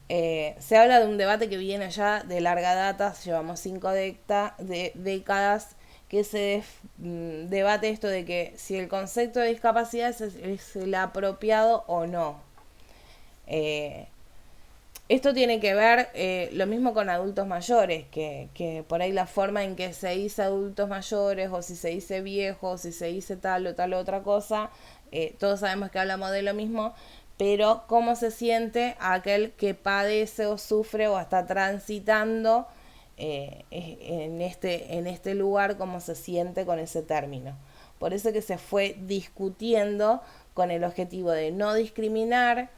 Se habla de un debate que viene ya de larga data, llevamos 5 décadas que se debate esto de que si el concepto de discapacidad es el apropiado o no. Esto tiene que ver lo mismo con adultos mayores, que por ahí la forma en que se dice adultos mayores, o si se dice viejos, o si se dice tal o tal otra cosa, todos sabemos que hablamos de lo mismo, pero cómo se siente aquel que padece o sufre o está transitando en este lugar cómo se siente con ese término. Por eso que se fue discutiendo con el objetivo de no discriminar,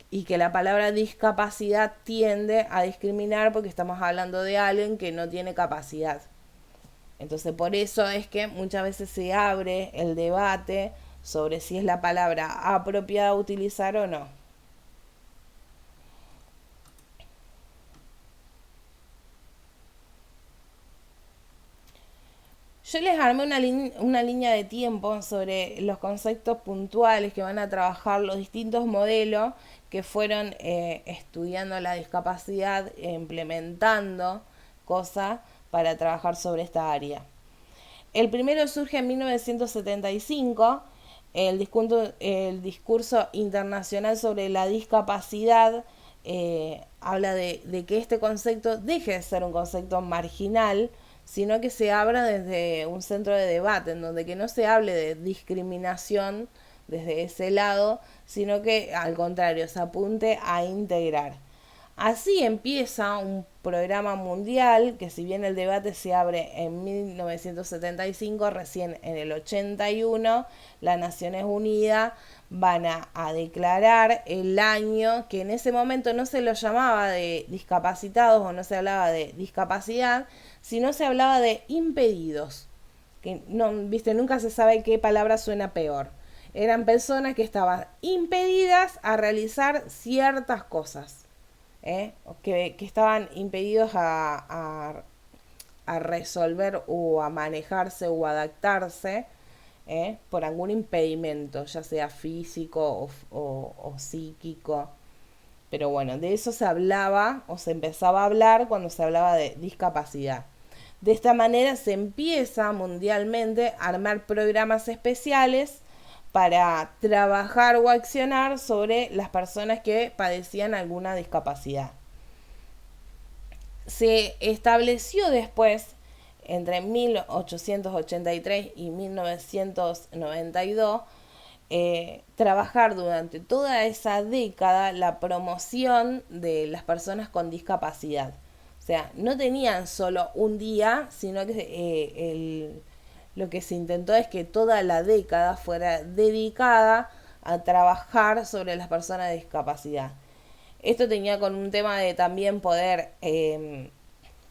y que la palabra discapacidad tiende a discriminar porque estamos hablando de alguien que no tiene capacidad. Entonces por eso es que muchas veces se abre el debate sobre si es la palabra apropiada a utilizar o no. Yo les armé una línea de tiempo sobre los conceptos puntuales que van a trabajar los distintos modelos que fueron estudiando la discapacidad e implementando cosas para trabajar sobre esta área. El primero surge en 1975, el discurso internacional sobre la discapacidad habla de que este concepto deje de ser un concepto marginal, sino que se abra desde un centro de debate, en donde que no se hable de discriminación desde ese lado, sino que al contrario, se apunte a integrar. Así empieza un programa mundial que, si bien el debate se abre en 1975, recién en el 81 las Naciones Unidas van a declarar el año que en ese momento no se lo llamaba de discapacitados o no se hablaba de discapacidad, sino se hablaba de impedidos, que no, viste, nunca se sabe qué palabra suena peor. Eran personas que estaban impedidas a realizar ciertas cosas, que estaban impedidos a resolver o a manejarse o adaptarse por algún impedimento, ya sea físico o psíquico. Pero bueno, de eso se hablaba o se empezaba a hablar cuando se hablaba de discapacidad. De esta manera se empieza mundialmente a armar programas especiales para trabajar o accionar sobre las personas que padecían alguna discapacidad. Se estableció después, entre 1883 y 1992, trabajar durante toda esa década la promoción de las personas con discapacidad. O sea, no tenían solo un día, sino que lo que se intentó es que toda la década fuera dedicada a trabajar sobre las personas de discapacidad. Esto tenía con un tema de también poder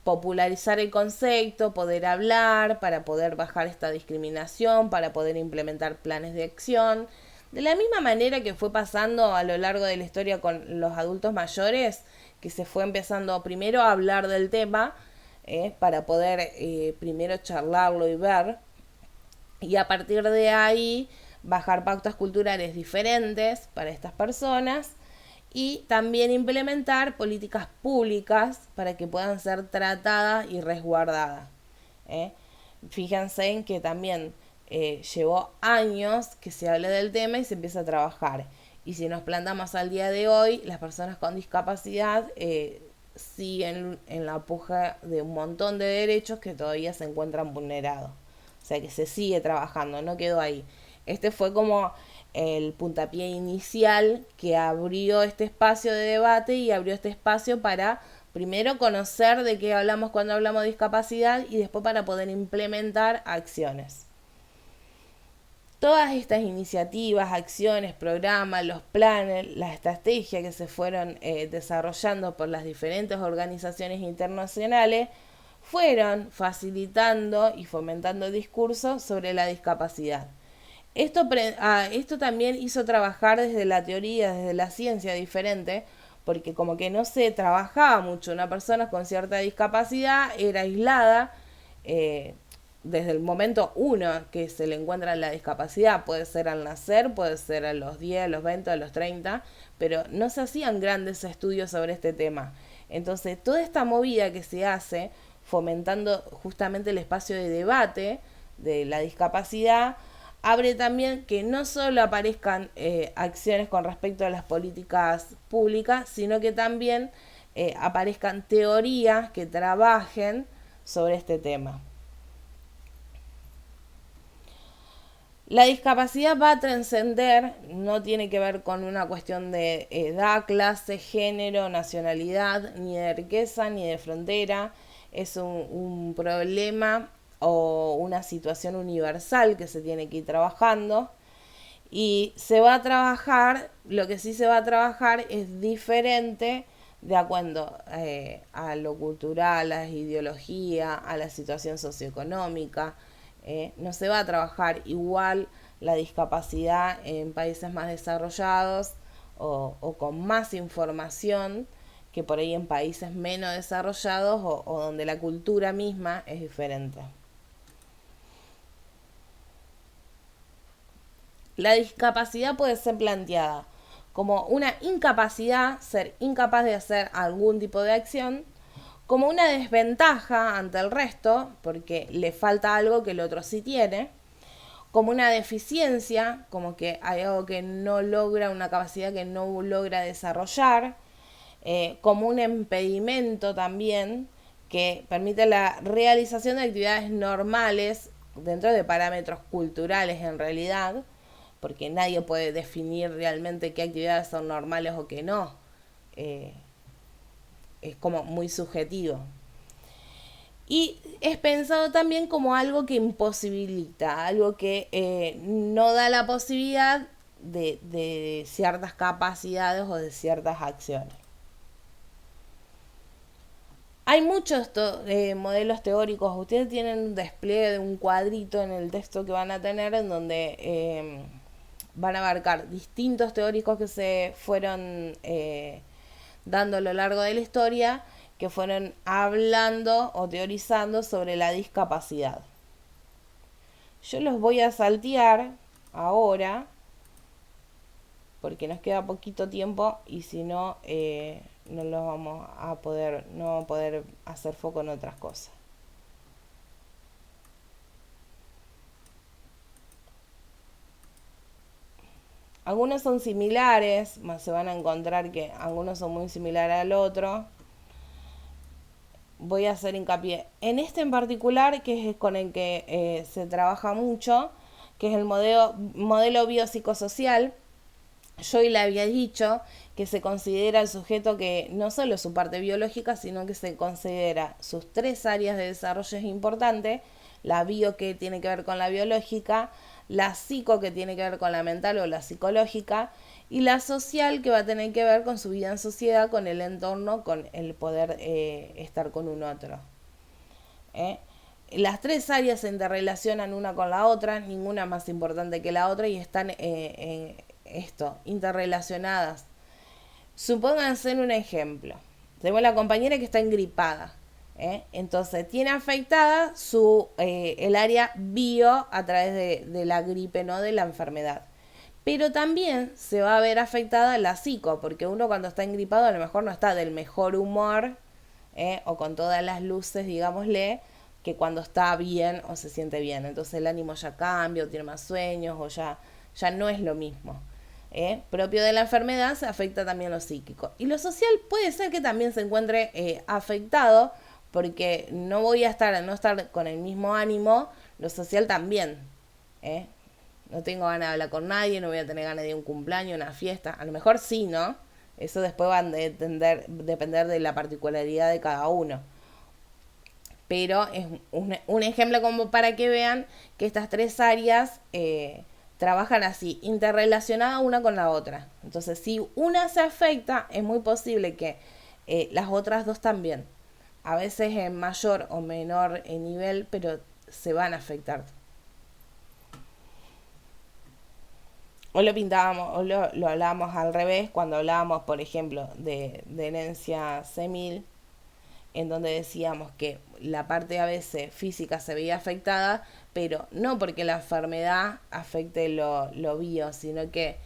popularizar el concepto, poder hablar, para poder bajar esta discriminación, para poder implementar planes de acción. De la misma manera que fue pasando a lo largo de la historia con los adultos mayores, que se fue empezando primero a hablar del tema, para poder primero charlarlo y ver, y a partir de ahí bajar pautas culturales diferentes para estas personas y también implementar políticas públicas para que puedan ser tratadas y resguardadas. Fíjense en que también llevó años que se hable del tema y se empieza a trabajar. Y si nos plantamos al día de hoy, las personas con discapacidad siguen en la puja de un montón de derechos que todavía se encuentran vulnerados. O sea que se sigue trabajando, no quedó ahí. Este fue como el puntapié inicial que abrió este espacio de debate y abrió este espacio para primero conocer de qué hablamos cuando hablamos de discapacidad y después para poder implementar acciones. Todas estas iniciativas, acciones, programas, los planes, las estrategias que se fueron desarrollando por las diferentes organizaciones internacionales fueron facilitando y fomentando discursos sobre la discapacidad. Esto también hizo trabajar desde la teoría, desde la ciencia diferente, porque como que no se trabajaba mucho. Una persona con cierta discapacidad era aislada desde el momento 1 que se le encuentra la discapacidad. Puede ser al nacer, puede ser a los 10, a los 20, a los 30, pero no se hacían grandes estudios sobre este tema. Entonces, toda esta movida que se hace, fomentando justamente el espacio de debate de la discapacidad, abre también que no solo aparezcan acciones con respecto a las políticas públicas, sino que también aparezcan teorías que trabajen sobre este tema. La discapacidad va a trascender, no tiene que ver con una cuestión de edad, clase, género, nacionalidad, ni de riqueza, ni de frontera. Es un problema o una situación universal que se tiene que ir trabajando. Y se va a trabajar, lo que sí se va a trabajar es diferente de acuerdo a lo cultural, a la ideología, a la situación socioeconómica. No se va a trabajar igual la discapacidad en países más desarrollados o con más información que por ahí en países menos desarrollados o donde la cultura misma es diferente. La discapacidad puede ser planteada como una incapacidad, ser incapaz de hacer algún tipo de acción, como una desventaja ante el resto, porque le falta algo que el otro sí tiene, como una deficiencia, como que hay algo que no logra, una capacidad que no logra desarrollar, como un impedimento también que permite la realización de actividades normales dentro de parámetros culturales en realidad, porque nadie puede definir realmente qué actividades son normales o qué no. Es como muy subjetivo. Y es pensado también como algo que imposibilita, algo que no da la posibilidad de ciertas capacidades o de ciertas acciones. Hay muchos modelos teóricos. Ustedes tienen un despliegue de un cuadrito en el texto que van a tener en donde van a abarcar distintos teóricos que se fueron dando a lo largo de la historia, que fueron hablando o teorizando sobre la discapacidad. Yo los voy a saltear ahora, porque nos queda poquito tiempo y si no, no los vamos a poder, no vamos a poder hacer foco en otras cosas. Algunos son similares, se van a encontrar que algunos son muy similares al otro. Voy a hacer hincapié en este en particular, que es con el que se trabaja mucho, que es el modelo biopsicosocial. Yo le había dicho que se considera el sujeto que no solo su parte biológica, sino que se considera sus 3 áreas de desarrollo importantes: la bio, que tiene que ver con la biológica, la psico, que tiene que ver con la mental o la psicológica, y la social, que va a tener que ver con su vida en sociedad, con el entorno, con el poder estar con un otro. Las 3 áreas se interrelacionan una con la otra, ninguna más importante que la otra, y están interrelacionadas. Supónganse un ejemplo. Tenemos la compañera que está engripada. Entonces tiene afectada el área bio a través de la gripe, no de la enfermedad. Pero también se va a ver afectada la psico, porque uno cuando está engripado a lo mejor no está del mejor humor, o con todas las luces, digámosle, que cuando está bien o se siente bien. Entonces el ánimo ya cambia, o tiene más sueños, o ya no es lo mismo. Propio de la enfermedad se afecta también lo psíquico. Y lo social puede ser que también se encuentre afectado, porque no voy a no estar con el mismo ánimo. Lo social también. No tengo ganas de hablar con nadie, no voy a tener ganas de un cumpleaños, una fiesta. A lo mejor sí, ¿no? Eso después va a depender de la particularidad de cada uno. Pero es un ejemplo como para que vean que estas 3 áreas trabajan así, interrelacionadas una con la otra. Entonces, si una se afecta, es muy posible que las otras 2 también. A veces en mayor o menor nivel, pero se van a afectar. O lo pintábamos, o lo hablábamos al revés, cuando hablábamos, por ejemplo, de herencia senil, en donde decíamos que la parte a veces física se veía afectada, pero no porque la enfermedad afecte lo bio, sino que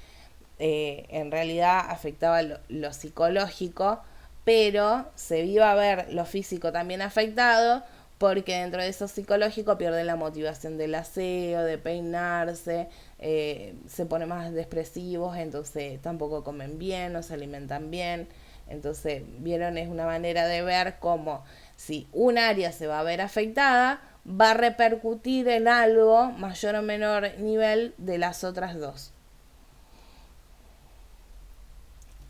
en realidad afectaba lo psicológico, pero se iba a ver lo físico también afectado, porque dentro de eso psicológico pierden la motivación del aseo, de peinarse, se ponen más depresivos, entonces tampoco comen bien, no se alimentan bien. Entonces, vieron, es una manera de ver cómo si un área se va a ver afectada, va a repercutir en algo mayor o menor nivel de las otras dos.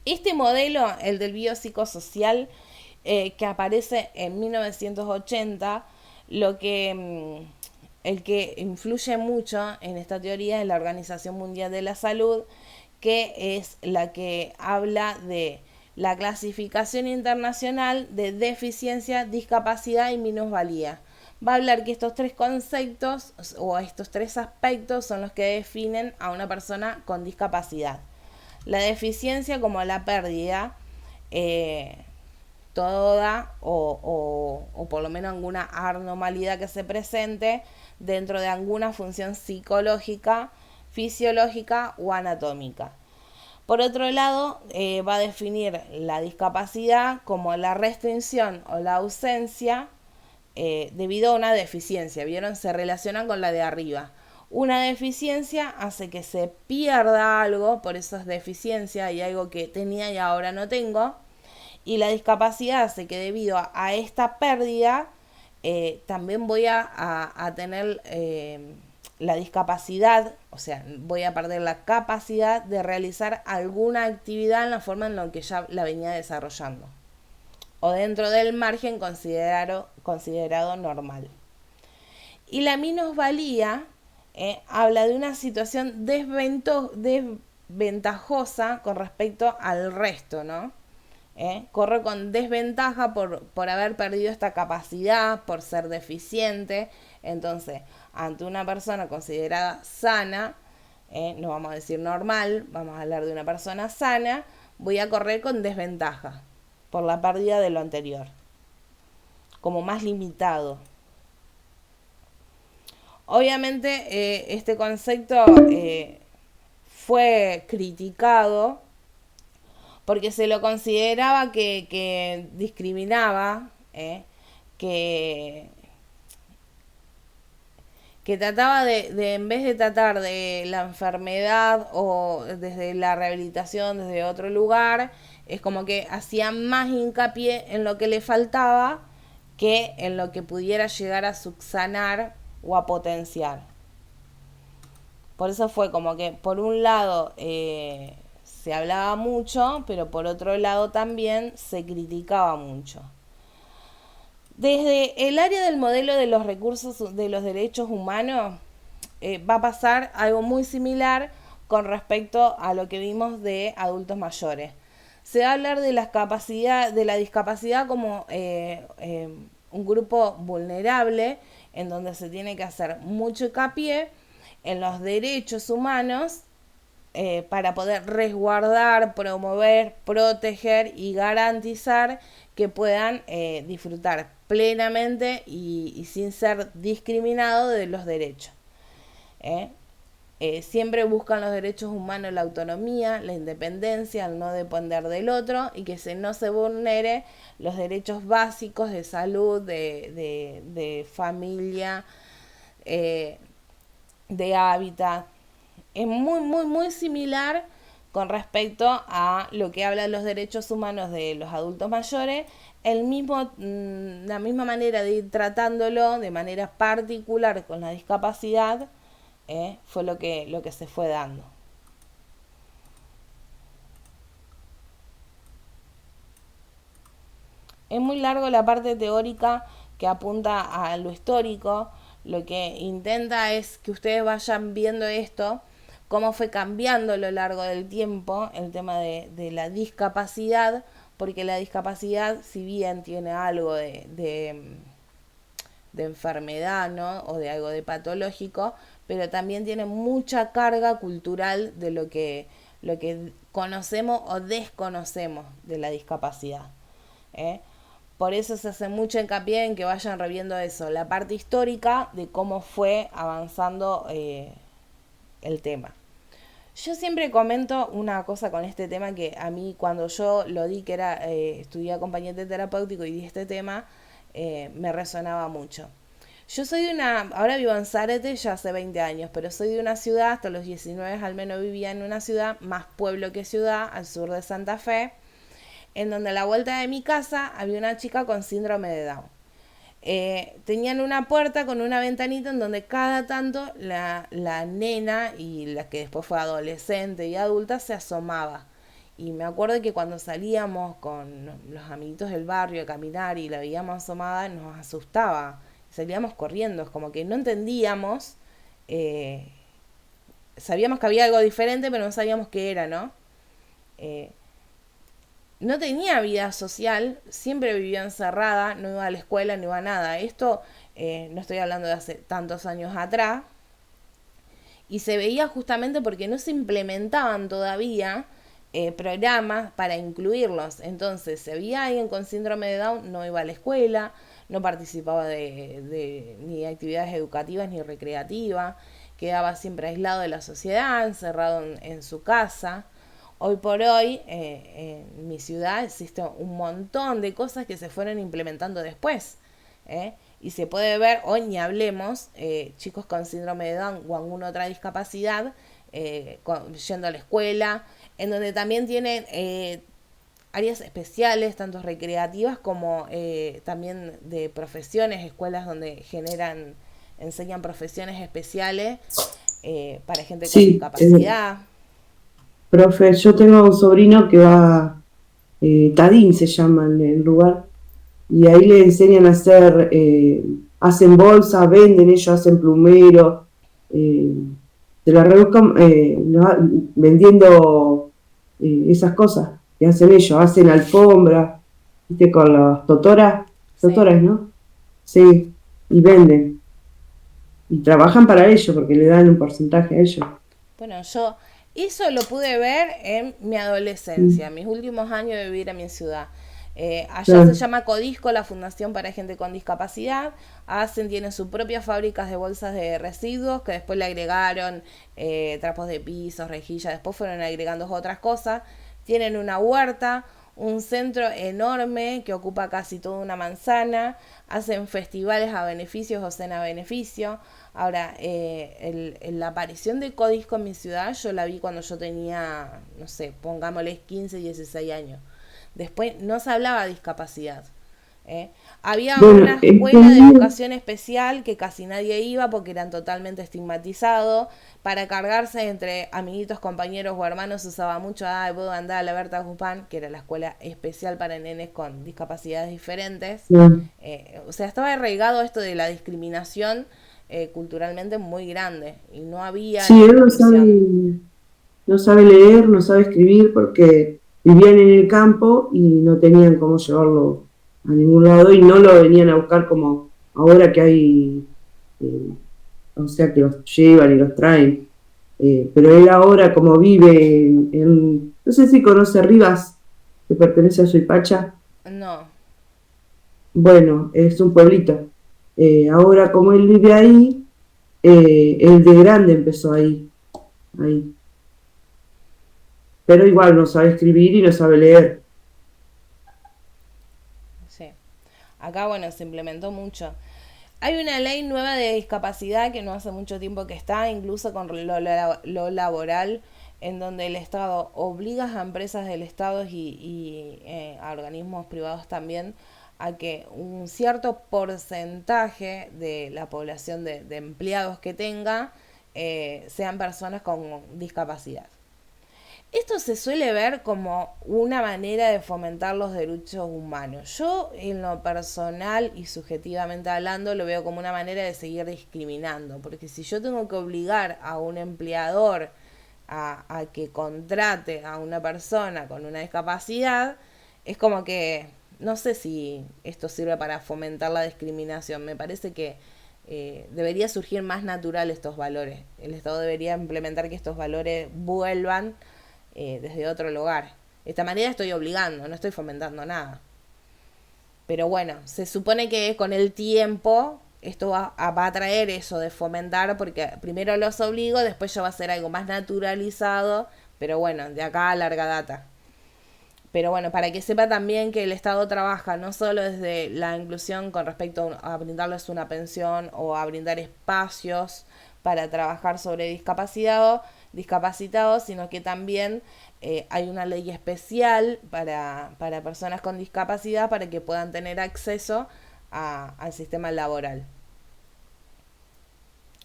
Este modelo, el del biopsicosocial, que aparece en 1980, el que influye mucho en esta teoría es la Organización Mundial de la Salud, que es la que habla de la clasificación internacional de deficiencia, discapacidad y minusvalía. Va a hablar que estos tres conceptos o estos tres aspectos son los que definen a una persona con discapacidad. La deficiencia como la pérdida toda o por lo menos alguna anormalidad que se presente dentro de alguna función psicológica, fisiológica o anatómica. Por otro lado, va a definir la discapacidad como la restricción o la ausencia debido a una deficiencia. ¿Vieron? Se relacionan con la de arriba. Una deficiencia hace que se pierda algo, por eso es deficiencia, y algo que tenía y ahora no tengo. Y la discapacidad hace que debido a esta pérdida también voy a tener la discapacidad, o sea, voy a perder la capacidad de realizar alguna actividad en la forma en la que ya la venía desarrollando, o dentro del margen considerado normal. Y la minusvalía habla de una situación desventajosa con respecto al resto, ¿no? Corre con desventaja por haber perdido esta capacidad, por ser deficiente. Entonces, ante una persona considerada sana, no vamos a decir normal, vamos a hablar de una persona sana, voy a correr con desventaja por la pérdida de lo anterior, como más limitado. Obviamente este concepto fue criticado porque se lo consideraba que discriminaba, que trataba de, en vez de tratar de la enfermedad o desde la rehabilitación, desde otro lugar, es como que hacía más hincapié en lo que le faltaba que en lo que pudiera llegar a subsanar o a potenciar. Por eso fue como que por un lado se hablaba mucho, pero por otro lado también se criticaba mucho. Desde el área del modelo de los recursos de los derechos humanos va a pasar algo muy similar con respecto a lo que vimos de adultos mayores. Se va a hablar de la discapacidad como un grupo vulnerable, en donde se tiene que hacer mucho hincapié en los derechos humanos para poder resguardar, promover, proteger y garantizar que puedan disfrutar plenamente y sin ser discriminados de los derechos. Siempre buscan los derechos humanos la autonomía, la independencia, el no depender del otro y que no se vulnere los derechos básicos de salud, de familia, de hábitat. Es muy, muy, muy similar con respecto a lo que habla de los derechos humanos de los adultos mayores, la misma manera de ir tratándolo de manera particular con la discapacidad, fue lo que se fue dando. Es muy largo la parte teórica que apunta a lo histórico. Lo que intenta es que ustedes vayan viendo esto, cómo fue cambiando a lo largo del tiempo el tema de la discapacidad, porque la discapacidad, si bien tiene algo de enfermedad, ¿no? O de algo de patológico, pero también tiene mucha carga cultural de lo que conocemos o desconocemos de la discapacidad. Por eso se hace mucho hincapié en que vayan reviendo eso, la parte histórica de cómo fue avanzando el tema. Yo siempre comento una cosa con este tema que a mí cuando yo lo di, que era estudié acompañante terapéutico y di este tema, me resonaba mucho. Yo soy ahora vivo en Zárate ya hace 20 años, pero soy de una ciudad, hasta los 19 al menos vivía en una ciudad, más pueblo que ciudad, al sur de Santa Fe, en donde a la vuelta de mi casa había una chica con síndrome de Down. tenían una puerta con una ventanita en donde cada tanto la nena y la que después fue adolescente y adulta se asomaba. Y me acuerdo que cuando salíamos con los amiguitos del barrio a caminar y la veíamos asomada, nos asustaba. Salíamos corriendo, es como que no entendíamos, eh, sabíamos que había algo diferente, pero no sabíamos qué era, ¿no? Eh, no tenía vida social, siempre vivía encerrada, no iba a la escuela, no iba a nada. Esto no estoy hablando de hace tantos años atrás. Y se veía justamente porque no se implementaban todavía programas para incluirlos. Entonces, si había alguien con síndrome de Down, no iba a la escuela, no participaba de ni actividades educativas ni recreativas, quedaba siempre aislado de la sociedad, encerrado en su casa. Hoy por hoy, en mi ciudad existe un montón de cosas que se fueron implementando después. Y se puede ver, hoy ni hablemos, chicos con síndrome de Down o alguna otra discapacidad, yendo a la escuela, en donde también tienen áreas especiales, tanto recreativas como también de profesiones, escuelas donde enseñan profesiones especiales para gente con discapacidad. Profe, yo tengo un sobrino que va, Tadín se llama el lugar, y ahí le enseñan a hacer, hacen bolsas, venden, ellos hacen plumero, se la rebuscan vendiendo esas cosas que hacen ellos, hacen alfombra, ¿viste? Con las totoras, ¿no? Sí, y venden, y trabajan para ellos porque le dan un porcentaje a ellos. Bueno, yo eso lo pude ver en mi adolescencia, mis últimos años de vivir en mi ciudad. Allá se llama Codisco, la Fundación para Gente con Discapacidad. Tienen sus propias fábricas de bolsas de residuos que después le agregaron trapos de pisos, rejillas, después fueron agregando otras cosas. Tienen una huerta, un centro enorme que ocupa casi toda una manzana. Hacen festivales a beneficios o cena a beneficio. Ahora, la aparición de Codisco en mi ciudad yo la vi cuando yo tenía, no sé, pongámosle 15, 16 años. Después no se hablaba de discapacidad. Había una escuela de educación especial que casi nadie iba porque eran totalmente estigmatizados. Para cargarse entre amiguitos, compañeros o hermanos se usaba mucho, puedo andar a la Berta Guzmán, que era la escuela especial para nenes con discapacidades diferentes. O sea, estaba arraigado esto de la discriminación culturalmente muy grande y no había... Sí, él no sabe leer, no sabe escribir porque vivían en el campo y no tenían cómo llevarlo a ningún lado y no lo venían a buscar como ahora que hay, o sea, que los llevan y los traen. Pero él ahora, como vive no sé si conoce Rivas, que pertenece a Suipacha. No. Bueno, es un pueblito. Ahora, como él vive ahí, él de grande empezó ahí. Pero igual no sabe escribir y no sabe leer. Sí. Acá, bueno, se implementó mucho. Hay una ley nueva de discapacidad que no hace mucho tiempo que está, incluso con lo laboral, en donde el Estado obliga a empresas del Estado y a organismos privados también a que un cierto porcentaje de la población de empleados que tenga sean personas con discapacidad. Esto se suele ver como una manera de fomentar los derechos humanos. Yo, en lo personal y subjetivamente hablando, lo veo como una manera de seguir discriminando. Porque si yo tengo que obligar a un empleador a que contrate a una persona con una discapacidad, es como que no sé si esto sirve para fomentar la discriminación. Me parece que debería surgir más natural estos valores. El Estado debería implementar que estos valores vuelvan desde otro lugar. De esta manera estoy obligando, no estoy fomentando nada. Pero bueno, se supone que con el tiempo esto va a traer eso de fomentar, porque primero los obligo, después ya va a ser algo más naturalizado, pero bueno, de acá a larga data. Pero bueno, para que sepa también que el Estado trabaja no solo desde la inclusión con respecto a brindarles una pensión o a brindar espacios para trabajar sobre discapacitados, sino que también hay una ley especial para personas con discapacidad para que puedan tener acceso al sistema laboral.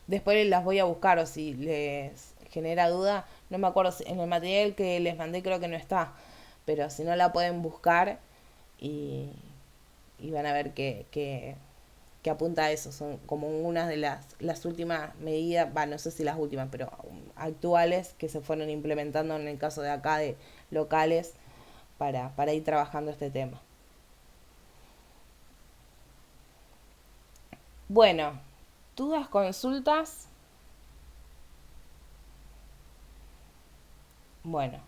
Después las voy a buscar, o si les genera duda, no me acuerdo, en el material que les mandé creo que no está, pero si no la pueden buscar y van a ver que apunta a eso. Son como unas de las últimas medidas, no sé si las últimas, pero actuales que se fueron implementando en el caso de acá de locales para ir trabajando este tema. Bueno, dudas, consultas. Bueno,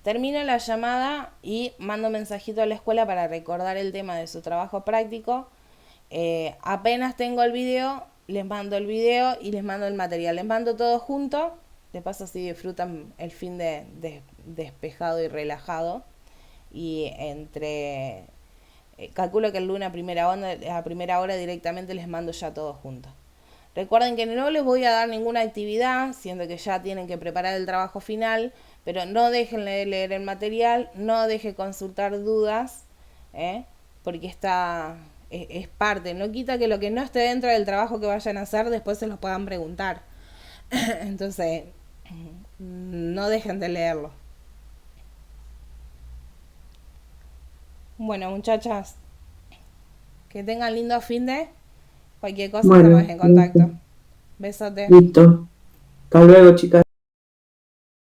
termino la llamada y mando mensajito a la escuela para recordar el tema de su trabajo práctico. Apenas tengo el video, les mando el video y les mando el material. Les mando todo junto. De paso así disfrutan el fin de despejado y relajado. Y calculo que el lunes a primera hora directamente les mando ya todo junto. Recuerden que no les voy a dar ninguna actividad, siendo que ya tienen que preparar el trabajo final, pero no dejen de leer el material, no dejen consultar dudas, porque es parte. No quita que lo que no esté dentro del trabajo que vayan a hacer después se los puedan preguntar. Entonces, no dejen de leerlo. Bueno, muchachas, que tengan lindo fin de. Cualquier cosa estamos en contacto. Besote. Listo. Hasta luego, chicas.